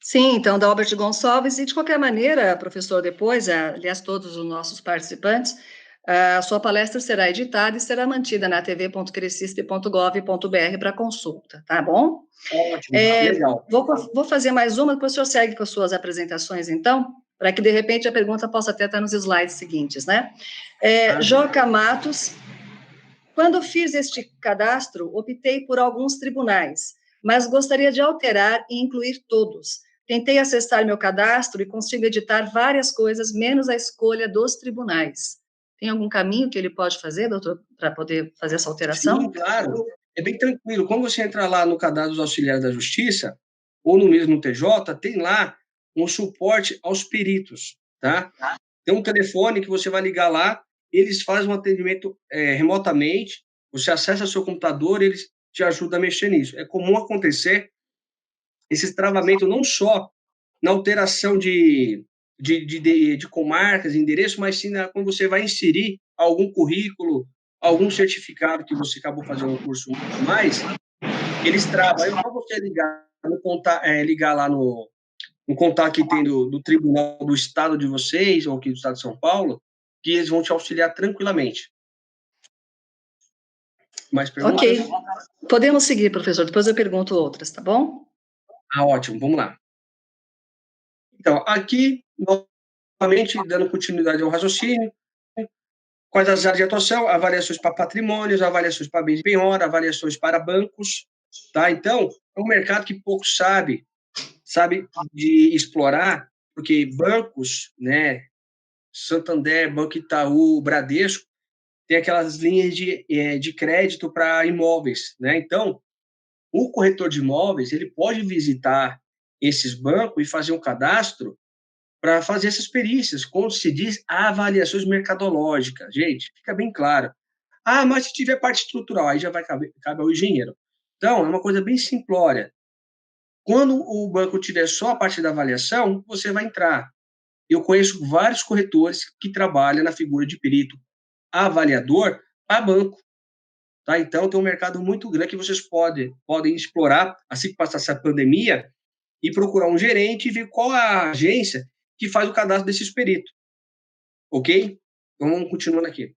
Sim, então, da Albert Gonçalves, e de qualquer maneira, professor, depois, aliás, todos os nossos participantes, a sua palestra será editada e será mantida na tv.crescisp.gov.br para consulta, tá bom? Ótimo, legal. Vou fazer mais uma, depois o senhor segue com as suas apresentações, então, para que, de repente, a pergunta possa até estar nos slides seguintes, né? Joca Matos, quando fiz este cadastro, optei por alguns tribunais, mas gostaria de alterar e incluir todos. Tentei acessar meu cadastro e consigo editar várias coisas, menos a escolha dos tribunais. Tem algum caminho que ele pode fazer, doutor, para poder fazer essa alteração? Sim, claro. É bem tranquilo. Quando você entra lá no cadastro dos auxiliares da Justiça, ou no mesmo TJ, tem lá um suporte aos peritos, tá? Tem um telefone que você vai ligar lá, eles fazem um atendimento remotamente, você acessa seu computador, eles te ajudam a mexer nisso. É comum acontecer esse travamento não só na alteração de comarcas, endereço, mas sim quando você vai inserir algum currículo, algum certificado que você acabou fazendo um curso a mais, eles travam. Aí, para você ligar lá no contato que tem do Tribunal do Estado de vocês, ou aqui do Estado de São Paulo, que eles vão te auxiliar tranquilamente. Mais Ok. perguntas? Podemos seguir, professor, depois eu pergunto outras, tá bom? Ótimo, vamos lá. Então, aqui, novamente, dando continuidade ao raciocínio, quais as áreas de atuação? Avaliações para patrimônios, avaliações para bens de penhora, avaliações para bancos, tá? Então, é um mercado que pouco sabe de explorar, porque bancos, né, Santander, Banco Itaú, Bradesco, tem aquelas linhas de crédito para imóveis, né? Então, o corretor de imóveis, ele pode visitar esses bancos e fazer um cadastro para fazer essas perícias, como se diz, avaliações mercadológicas. Gente, fica bem claro. Ah, mas se tiver parte estrutural, aí já vai cabe ao engenheiro. Então, é uma coisa bem simplória. Quando o banco tiver só a parte da avaliação, você vai entrar. Eu conheço vários corretores que trabalham na figura de perito avaliador a banco. Tá? Então, tem um mercado muito grande que vocês podem explorar assim que passar essa pandemia e procurar um gerente e ver qual a agência que faz o cadastro desses peritos. Ok? Então, vamos continuando aqui.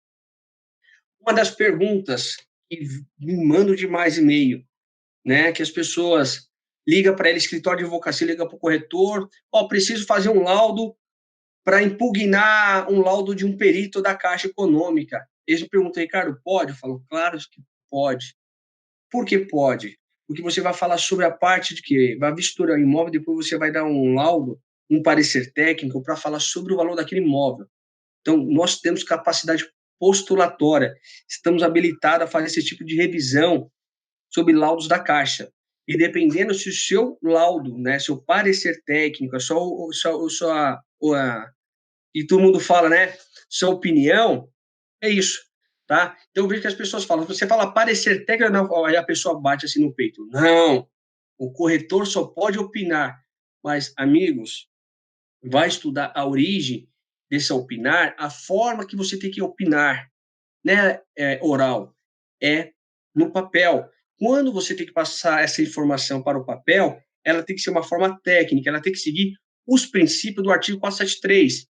Uma das perguntas que me mandam demais e-mail, né, que as pessoas ligam para ele, escritório de advocacia, liga para o corretor, preciso fazer um laudo para impugnar um laudo de um perito da Caixa Econômica. Eles me perguntam, Ricardo, pode? Eu falo, claro que pode. Por que pode? Porque você vai falar sobre a parte de que vai vistorar o imóvel, depois você vai dar um laudo, um parecer técnico para falar sobre o valor daquele imóvel. Então, nós temos capacidade postulatória, estamos habilitados a fazer esse tipo de revisão sobre laudos da Caixa. E dependendo se o seu laudo, né, seu parecer técnico, e todo mundo fala, né, sua opinião, é isso, tá? Então, eu vejo que as pessoas falam, você fala parecer técnico, não, aí a pessoa bate assim no peito. Não, o corretor só pode opinar. Mas, amigos, vai estudar a origem desse opinar, a forma que você tem que opinar, né, oral, é no papel. Quando você tem que passar essa informação para o papel, ela tem que ser uma forma técnica, ela tem que seguir os princípios do artigo 473.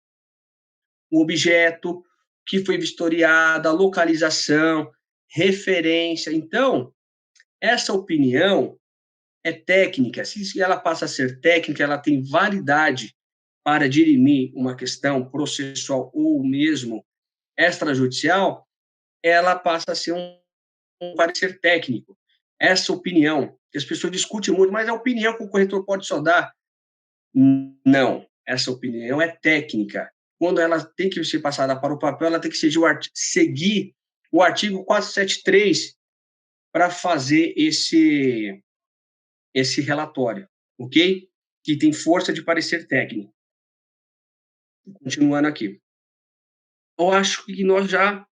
O objeto que foi vistoriado, a localização, referência. Então, essa opinião é técnica. Se ela passa a ser técnica, ela tem validade para dirimir uma questão processual ou mesmo extrajudicial, ela passa a ser um parecer técnico. Essa opinião, que as pessoas discutem muito, mas a opinião que o corretor pode só dar? Não, essa opinião é técnica. Quando ela tem que ser passada para o papel, ela tem que seguir o artigo 473 para fazer esse relatório, ok? Que tem força de parecer técnico. Continuando aqui. Eu acho que nós já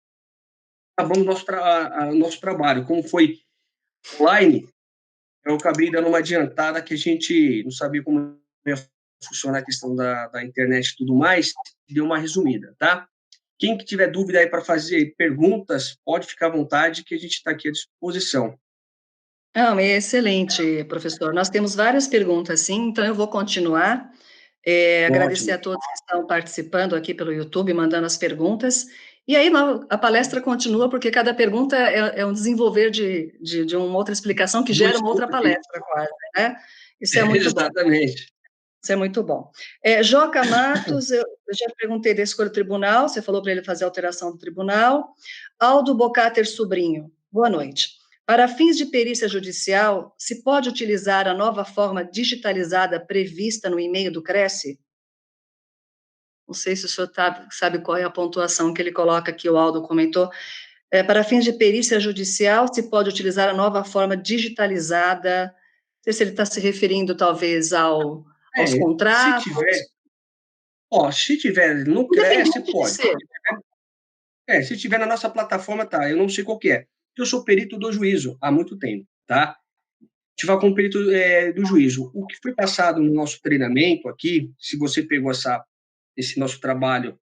acabamos nosso trabalho. Como foi online, eu acabei dando uma adiantada que a gente não sabia como ia funcionar a questão da internet e tudo mais, deu uma resumida, tá? Quem que tiver dúvida aí para fazer perguntas, pode ficar à vontade que a gente está aqui à disposição. Não, é excelente, professor. Nós temos várias perguntas, sim, então eu vou continuar. Agradecer Ótimo. a todos que estão participando aqui pelo YouTube, mandando as perguntas. E aí a palestra continua, porque cada pergunta é um desenvolver de uma outra explicação que Do gera uma outra estudo aqui. palestra, quase, né? Isso é muito bom. Exatamente. Isso é muito bom. Joca Matos, eu já perguntei da escolha do tribunal, você falou para ele fazer alteração do tribunal. Aldo Bocater Sobrinho, boa noite. Para fins de perícia judicial, se pode utilizar a nova forma digitalizada prevista no e-mail do Cresce? Não sei se o senhor sabe qual é a pontuação que ele coloca aqui, o Aldo comentou. Para fins de perícia judicial, se pode utilizar a nova forma digitalizada. Não sei se ele está se referindo, talvez, aos Se contratos. tiver, se tiver no Cresce, Independente de pode. ser. Se tiver na nossa plataforma, tá. Eu não sei qual que é. Eu sou perito do juízo há muito tempo, tá? Ativar como perito do juízo. O que foi passado no nosso treinamento aqui, se você pegou esse nosso trabalho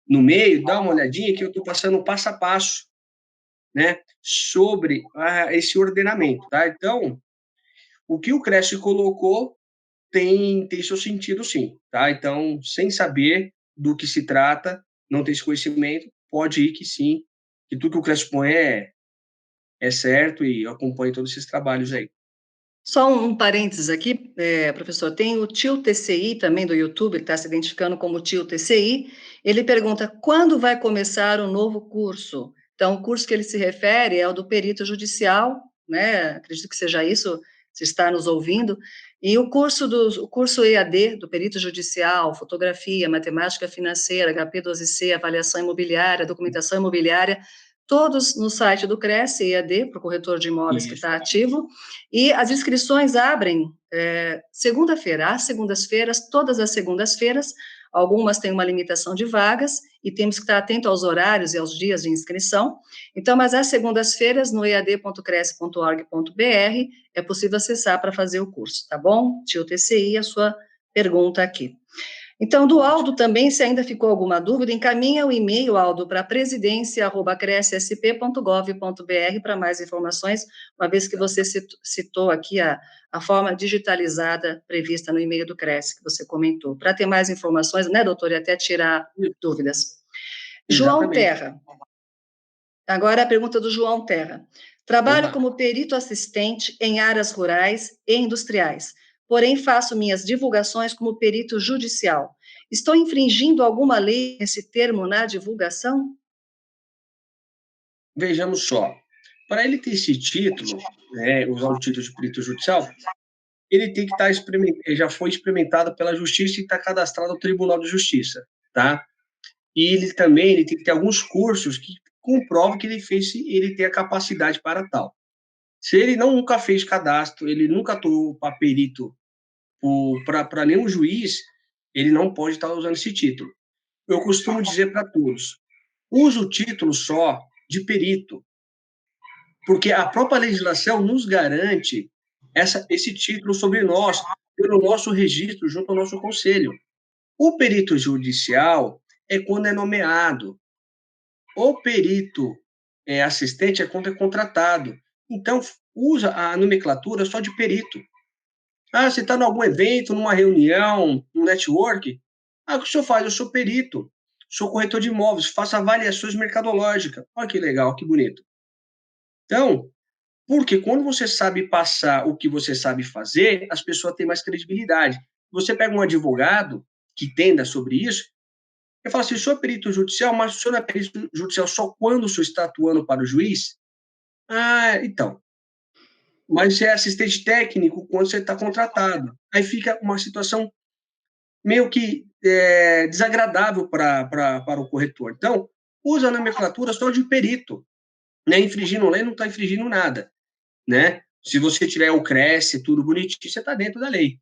no meio, dá uma olhadinha que eu estou passando passo a passo, né, sobre esse ordenamento, tá? Então, o que o Cresce colocou tem seu sentido, sim, tá? Então, sem saber do que se trata, não ter esse conhecimento, pode ir que sim, que tudo que o Cresce põe é certo e eu acompanho todos esses trabalhos aí. Só um parênteses aqui, professor, tem o tio TCI também do YouTube, que está se identificando como tio TCI, ele pergunta, quando vai começar o novo curso? Então, o curso que ele se refere é o do perito judicial, né, acredito que seja isso, se está nos ouvindo, e o curso EAD, do perito judicial, fotografia, matemática financeira, HP12C, avaliação imobiliária, documentação imobiliária, todos no site do Cresce EAD, para o corretor de imóveis que Isso. está ativo, e as inscrições abrem segunda-feira, às segundas-feiras, todas as segundas-feiras, algumas têm uma limitação de vagas, e temos que estar atento aos horários e aos dias de inscrição, então, mas às segundas-feiras, no ead.cresce.org.br, é possível acessar para fazer o curso, tá bom? Tio TCI, a sua pergunta aqui. Então, do Aldo também, se ainda ficou alguma dúvida, encaminha o e-mail, Aldo, para presidência@crescsp.gov.br para mais informações, uma vez que você citou aqui a forma digitalizada prevista no e-mail do Cresce, que você comentou. Para ter mais informações, né, doutor, e até tirar dúvidas. João Exatamente. Terra. Agora a pergunta do João Terra. Trabalho Oba. como perito assistente em áreas rurais e industriais, porém faço minhas divulgações como perito judicial. Estou infringindo alguma lei nesse termo na divulgação? Vejamos só. Para ele ter esse título, né, usar o título de perito judicial, ele tem que estar já foi experimentado pela justiça e está cadastrado no Tribunal de Justiça, tá? E ele tem que ter alguns cursos que comprovam que ele tem a capacidade para tal. Se ele nunca fez cadastro, ele nunca atuou para perito, para nenhum juiz, ele não pode estar usando esse título. Eu costumo dizer para todos, use o título só de perito, porque a própria legislação nos garante esse título sobre nós, pelo nosso registro junto ao nosso conselho. O perito judicial é quando é nomeado. O perito assistente é quando é contratado. Então, usa a nomenclatura só de perito. Ah, você está em algum evento, numa reunião, num network? Ah, o que o senhor faz? Eu sou perito, sou corretor de imóveis, faço avaliações mercadológicas. Olha que legal, que bonito. Então, porque quando você sabe passar o que você sabe fazer, as pessoas têm mais credibilidade. Você pega um advogado que entenda sobre isso, e fala assim, o senhor é perito judicial, mas o senhor não é perito judicial só quando o senhor está atuando para o juiz? Ah, então. Mas você é assistente técnico quando você está contratado. Aí fica uma situação meio que desagradável para o corretor. Então, usa a nomenclatura só de perito. Né? Infringindo lei, não está infringindo nada. Né? Se você tiver o CRESSE, tudo bonitinho, você está dentro da lei.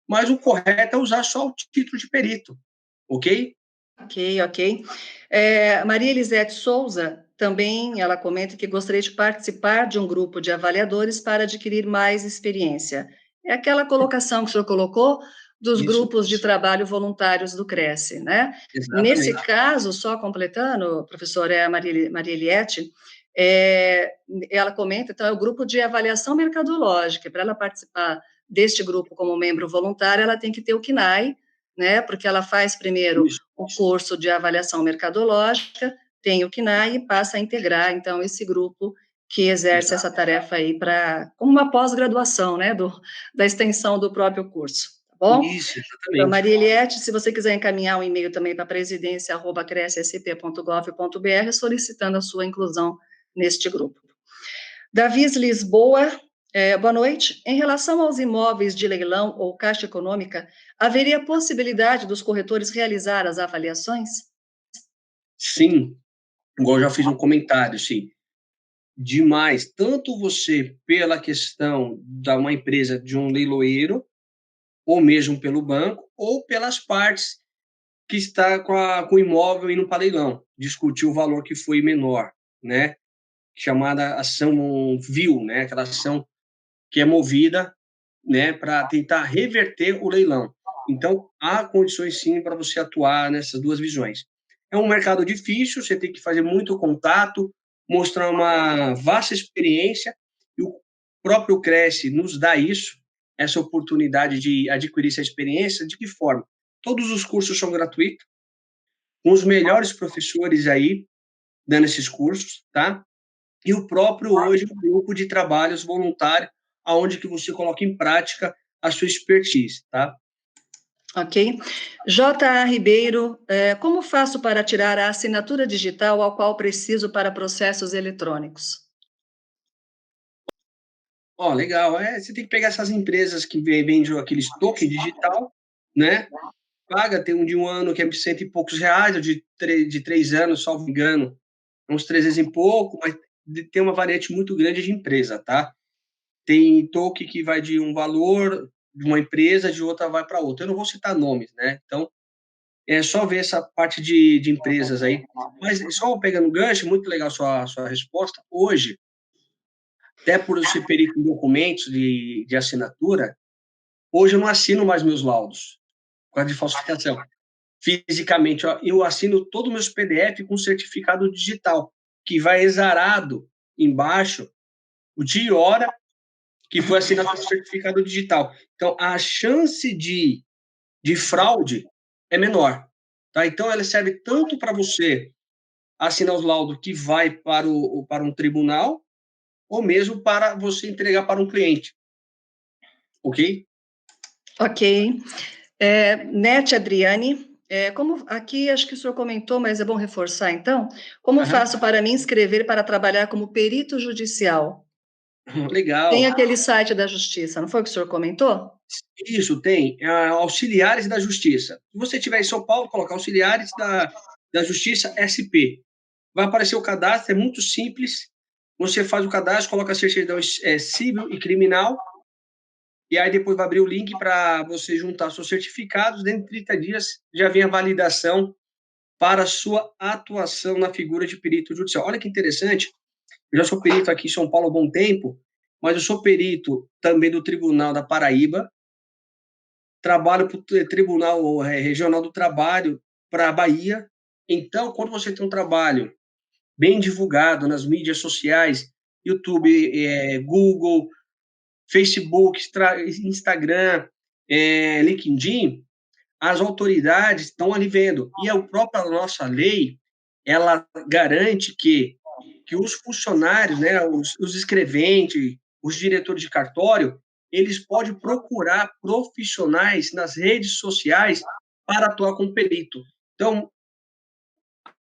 Mas o correto é usar só o título de perito, ok? Ok, ok. Maria Elisete Souza também, ela comenta que gostaria de participar de um grupo de avaliadores para adquirir mais experiência. É aquela colocação que o senhor colocou dos Isso, grupos de trabalho voluntários do Cresce, né? Nesse exatamente. caso, só completando, professora, é a Maria Eliette, ela comenta, então, é o grupo de avaliação mercadológica. Para ela participar deste grupo como membro voluntário, ela tem que ter o CNAE, né? Porque ela faz primeiro Isso. o curso de avaliação mercadológica, tem o CNAE e passa a integrar, então, esse grupo que exerce essa tarefa aí como uma pós-graduação, né, da extensão do próprio curso, tá bom? Isso, Então, exatamente. Maria Eliette, se você quiser encaminhar um e-mail também para presidência@crescsp.gov.br, solicitando a sua inclusão neste grupo. Davis Lisboa, boa noite. Em relação aos imóveis de leilão ou caixa econômica, haveria possibilidade dos corretores realizar as avaliações? Sim, igual eu já fiz um comentário, sim. Demais. Tanto você, pela questão da uma empresa, de um leiloeiro, ou mesmo pelo banco, ou pelas partes que está com o imóvel indo para leilão, discutir o valor que foi menor, né? Chamada ação vil, né? Aquela ação que é movida, né, para tentar reverter o leilão. Então, há condições sim para você atuar nessas duas visões. É um mercado difícil, você tem que fazer muito contato, mostrar uma vasta experiência, e o próprio Cresce nos dá isso, essa oportunidade de adquirir essa experiência. De que forma? Todos os cursos são gratuitos, com os melhores professores aí dando esses cursos, tá? E o próprio hoje um grupo de trabalhos voluntário, aonde que você coloca em prática a sua expertise, tá? Ok. J.A. Ribeiro, como faço para tirar a assinatura digital ao qual preciso para processos eletrônicos? Ó, legal. Você tem que pegar essas empresas que vendem aqueles token digital, né? Paga, tem um de um ano que é cento e poucos reais, ou de 3 anos, salvo engano, uns 300 e pouco, mas tem uma variante muito grande de empresa, tá? Tem token que vai de um valor de uma empresa, de outra vai para outra. Eu não vou citar nomes, né? Então, é só ver essa parte de empresas aí. Mas só pegando o gancho, muito legal sua resposta. Hoje, até por eu ser perito em documentos de assinatura, hoje eu não assino mais meus laudos, por causa de falsificação. Fisicamente, ó, eu assino todos os meus PDF com certificado digital, que vai exarado embaixo o dia e hora que foi assinado com certificado digital. Então, a chance de fraude é menor. Tá? Então, ela serve tanto para você assinar os laudos que vai para um tribunal, ou mesmo para você entregar para um cliente, ok? Ok. Nete Adriane, como aqui acho que o senhor comentou, mas é bom reforçar então, como Aham. faço para me inscrever para trabalhar como perito judicial? Tem Legal. aquele site da Justiça, não foi o que o senhor comentou? Isso, tem. Auxiliares da Justiça. Se você estiver em São Paulo, colocar auxiliares da Justiça SP. Vai aparecer o cadastro, é muito simples. Você faz o cadastro, coloca a certidão civil e criminal, e aí depois vai abrir o link para você juntar seus certificados. Dentro de 30 dias já vem a validação para a sua atuação na figura de perito judicial. Olha que interessante, eu já sou perito aqui em São Paulo há um bom tempo, mas eu sou perito também do Tribunal da Paraíba, trabalho para o Tribunal Regional do Trabalho para a Bahia. Então, quando você tem um trabalho bem divulgado nas mídias sociais, YouTube, Google, Facebook, Instagram, LinkedIn, as autoridades estão ali vendo. E a própria nossa lei, ela garante que os funcionários, né, os escreventes, os diretores de cartório, eles podem procurar profissionais nas redes sociais para atuar como perito. Então,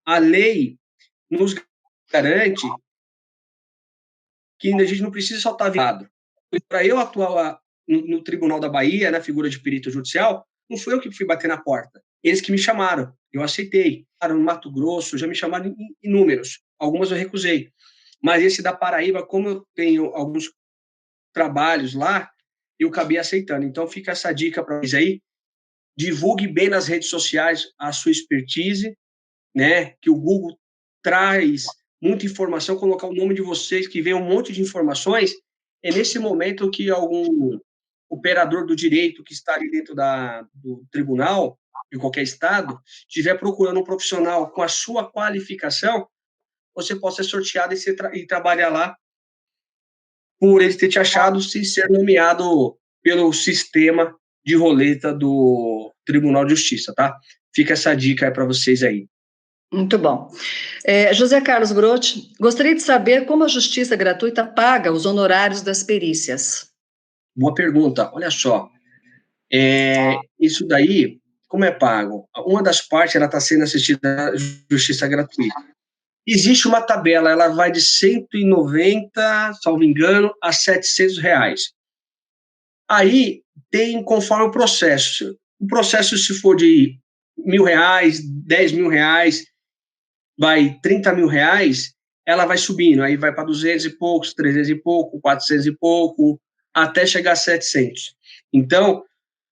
a lei nos garante que a gente não precisa só estar avisado. Para eu atuar no Tribunal da Bahia, na figura de perito judicial, não fui eu que fui bater na porta. Eles que me chamaram. Eu aceitei. No Mato Grosso, já me chamaram em inúmeros. Algumas eu recusei. Mas esse da Paraíba, como eu tenho alguns trabalhos lá, eu acabei aceitando. Então, fica essa dica para vocês aí. Divulgue bem nas redes sociais a sua expertise, né? Que o Google traz muita informação, colocar o nome de vocês, que vem um monte de informações, é nesse momento que algum operador do direito que está ali dentro do tribunal, de qualquer estado, estiver procurando um profissional com a sua qualificação, você possa ser sorteado e trabalhar lá por ele ter te achado sem ser nomeado pelo sistema de roleta do Tribunal de Justiça, tá? Fica essa dica aí para vocês aí. Muito bom. José Carlos Grotti, gostaria de saber como a Justiça Gratuita paga os honorários das perícias. Boa pergunta. Olha só, isso daí, como é pago? Uma das partes ela está sendo assistida à Justiça Gratuita. Existe uma tabela, ela vai de 190, salvo engano, a R$ 700. Aí tem conforme o processo. O processo, se for de R$ 1.000, R$ 10.000, vai R$ 30.000, ela vai subindo, aí vai para 200 e poucos, 300 e pouco, 400 e pouco, até chegar a 700. Então,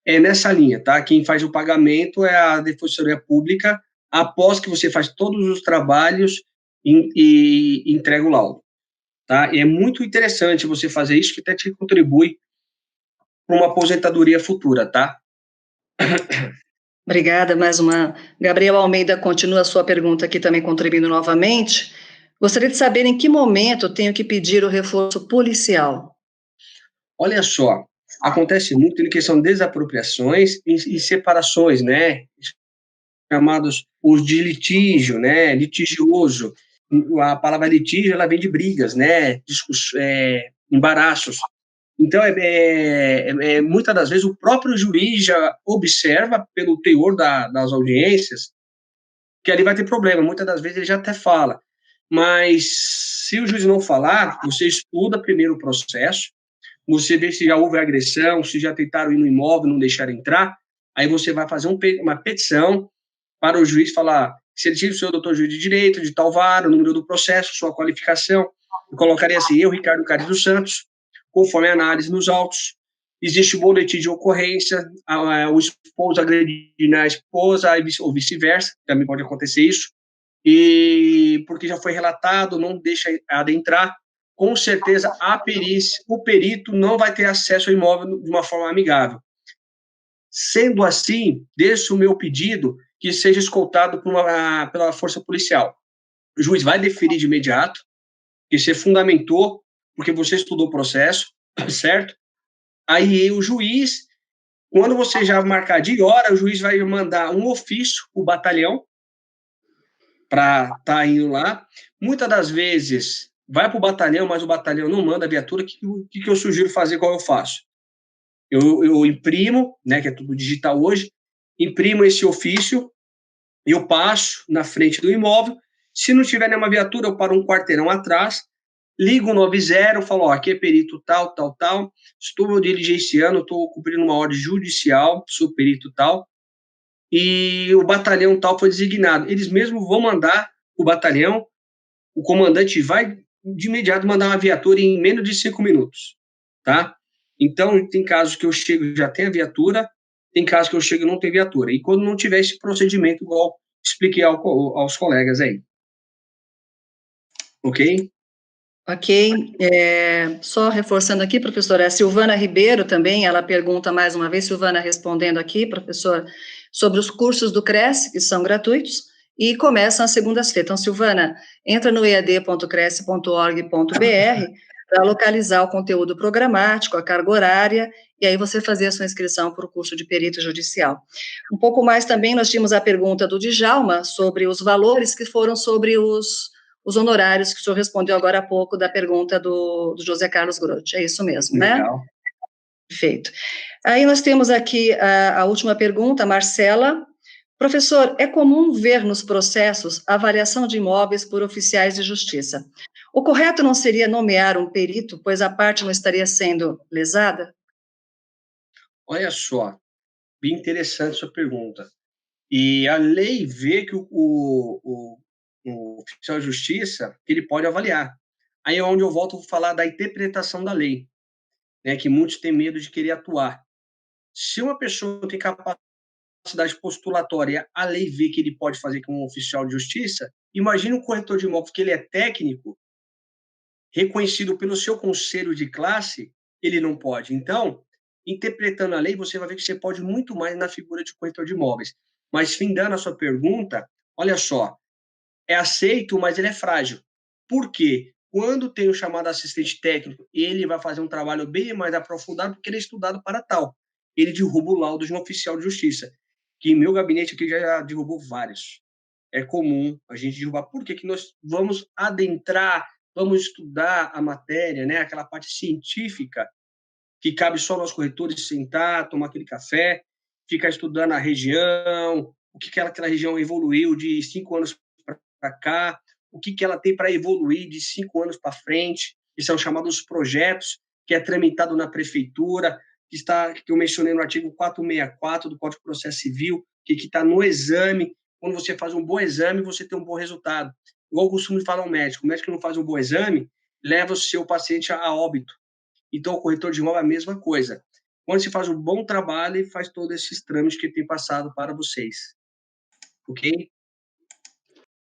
é nessa linha, tá? Quem faz o pagamento é a Defensoria Pública, após que você faz todos os trabalhos e entrega o laudo, tá? E é muito interessante você fazer isso, que até te contribui para uma aposentadoria futura, tá? Obrigada, mais uma. Gabriel Almeida continua a sua pergunta aqui também contribuindo novamente. Gostaria de saber em que momento tenho que pedir o reforço policial. Olha só, acontece muito em questão de desapropriações e separações, né? Chamados os de litígio, né? Litigioso. A palavra litígio, ela vem de brigas, né? Embaraços. Então, muitas das vezes, o próprio juiz já observa, pelo teor das audiências, que ali vai ter problema. Muitas das vezes ele já até fala. Mas, se o juiz não falar, você estuda primeiro o processo, você vê se já houve agressão, se já tentaram ir no imóvel, não deixaram entrar, aí você vai fazer uma petição para o juiz falar, se ele tira o seu doutor juiz de direito, de tal vara, o número do processo, sua qualificação. Eu colocaria assim, eu, Ricardo Caris dos Santos, conforme a análise nos autos, existe o boletim de ocorrência, o esposo agredindo a esposa, ou vice-versa, também pode acontecer isso, e porque já foi relatado, não deixa adentrar, com certeza a perícia, o perito não vai ter acesso ao imóvel de uma forma amigável. Sendo assim, deixo o meu pedido que seja escoltado pela força policial. O juiz vai deferir de imediato, que você fundamentou, porque você estudou o processo, certo? Aí o juiz, quando você já marcar de hora, o juiz vai mandar um ofício para o batalhão, para estar indo lá. Muitas das vezes vai para o batalhão, mas o batalhão não manda a viatura. O que eu sugiro fazer, qual eu faço? Eu imprimo, né, que é tudo digital hoje, imprimo esse ofício, eu passo na frente do imóvel. Se não tiver nenhuma viatura, eu paro um quarteirão atrás, ligo o 90, falo, ó, aqui é perito tal, tal, tal, estou diligenciando, estou cumprindo uma ordem judicial, sou perito tal, e o batalhão tal foi designado. Eles mesmos vão mandar o batalhão, o comandante vai de imediato mandar uma viatura em menos de 5 minutos, tá? Então, tem casos que eu chego e já tem a viatura, tem casos que eu chego e não tem viatura. E quando não tiver esse procedimento, igual expliquei aos colegas aí. Ok? Ok. Só reforçando aqui, professora, a Silvana Ribeiro também, ela pergunta mais uma vez, Silvana respondendo aqui, professor, sobre os cursos do CRES, que são gratuitos, e começam às segundas-feiras. Então, Silvana, entra no ead.cres.org.br para localizar o conteúdo programático, a carga horária, e aí você fazer a sua inscrição para o curso de perito judicial. Um pouco mais também, nós tínhamos a pergunta do Djalma sobre os valores que foram sobre os honorários que o senhor respondeu agora há pouco da pergunta do José Carlos Grotti. É isso mesmo, né? Legal. Perfeito. Aí nós temos aqui a última pergunta, Marcela. Professor, é comum ver nos processos avaliação de imóveis por oficiais de justiça. O correto não seria nomear um perito, pois a parte não estaria sendo lesada? Olha só, bem interessante sua pergunta. E a lei vê que o oficial de justiça ele pode avaliar. Aí é onde eu volto a falar da interpretação da lei, né, que muitos têm medo de querer atuar. Se uma pessoa tem capacidade postulatória, a lei vê que ele pode fazer como um oficial de justiça, imagina um corretor de imóveis que ele é técnico, reconhecido pelo seu conselho de classe, ele não pode. Então, interpretando a lei, você vai ver que você pode muito mais na figura de corretor de imóveis. Mas, findando a sua pergunta, olha só, é aceito, mas ele é frágil. Por quê? Quando tem o chamado assistente técnico, ele vai fazer um trabalho bem mais aprofundado, porque ele é estudado para tal. Ele derruba o laudo de um oficial de justiça, que em meu gabinete aqui já derrubou vários. É comum a gente derrubar. Por quê? Que nós vamos adentrar, vamos estudar a matéria, né? Aquela parte científica, que cabe só nós corretores sentar, tomar aquele café, ficar estudando a região, o que aquela região evoluiu de 5 anos para cá, o que ela tem para evoluir de 5 anos para frente. Isso são chamados projetos, que é tramitado na prefeitura, que eu mencionei no artigo 464 do Código de Processo Civil, que está no exame. Quando você faz um bom exame, você tem um bom resultado. Igual eu costumo falar ao médico, o médico não faz um bom exame, leva o seu paciente a óbito. Então, o corretor de imóvel é a mesma coisa. Quando se faz um bom trabalho, e faz todos esses trâmites que tem passado para vocês. Ok?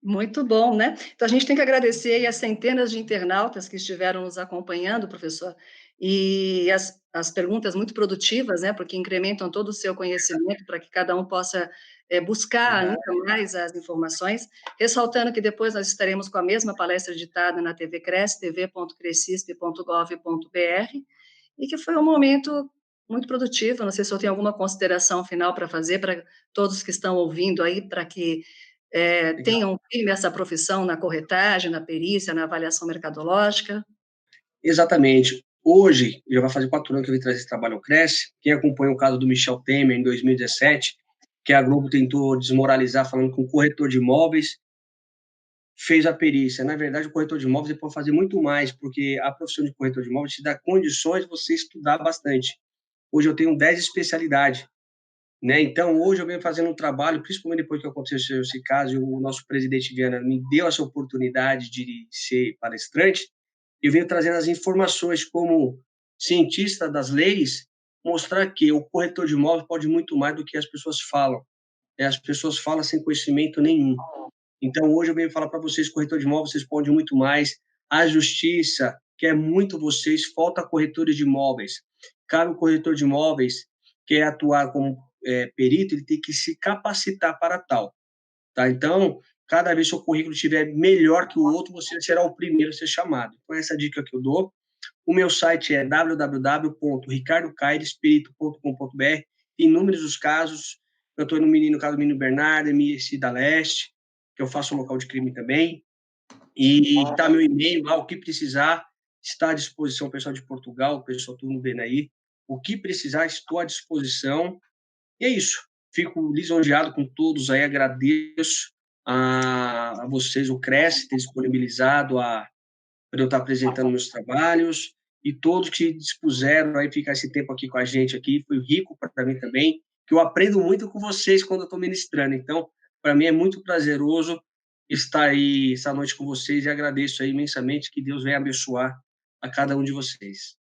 Muito bom, né? Então, a gente tem que agradecer aí as centenas de internautas que estiveram nos acompanhando, professor, e as perguntas muito produtivas, né? Porque incrementam todo o seu conhecimento para que cada um possa buscar ainda mais as informações, ressaltando que depois nós estaremos com a mesma palestra editada na TV Cresce, tv.crescisp.gov.br, e que foi um momento muito produtivo. Não sei se o senhor tem alguma consideração final para fazer para todos que estão ouvindo aí, para que tenham firme essa profissão na corretagem, na perícia, na avaliação mercadológica? Exatamente. Hoje, já vai fazer 4 anos que eu vim trazer esse trabalho ao Cresce. Quem acompanha o caso do Michel Temer, em 2017, que a Globo tentou desmoralizar falando com o corretor de imóveis, fez a perícia. Na verdade, o corretor de imóveis ele pode fazer muito mais, porque a profissão de corretor de imóveis te dá condições de você estudar bastante. Hoje eu tenho 10 especialidades. Né? Então, hoje eu venho fazendo um trabalho, principalmente depois que aconteceu esse caso, e o nosso presidente Viana me deu essa oportunidade de ser palestrante, eu venho trazendo as informações como cientista das leis, mostrar que o corretor de imóveis pode muito mais do que as pessoas falam. As pessoas falam sem conhecimento nenhum. Então, hoje eu venho falar para vocês, corretor de imóveis, vocês podem muito mais. A justiça quer muito vocês, falta corretores de imóveis. Cabe o corretor de imóveis quer atuar como perito, ele tem que se capacitar para tal. Tá? Então, cada vez que o seu currículo estiver melhor que o outro, você será o primeiro a ser chamado. Então, essa é a dica que eu dou. O meu site é www.ricardocairespirito.com.br. Tem inúmeros os casos. Eu estou no caso do menino Bernardo, MC da Leste, que eu faço local de crime também. E tá meu e-mail lá, o que precisar, está à disposição, o pessoal de Portugal, o pessoal tudo no aí. O que precisar, estou à disposição. E é isso. Fico lisonjeado com todos aí, agradeço a vocês, o Cresce, ter disponibilizado para eu estar apresentando meus trabalhos, e todos que dispuseram aí ficar esse tempo aqui com a gente aqui, foi rico para mim também, que eu aprendo muito com vocês quando eu estou ministrando. Então, para mim é muito prazeroso estar aí essa noite com vocês e agradeço aí imensamente, que Deus venha abençoar a cada um de vocês.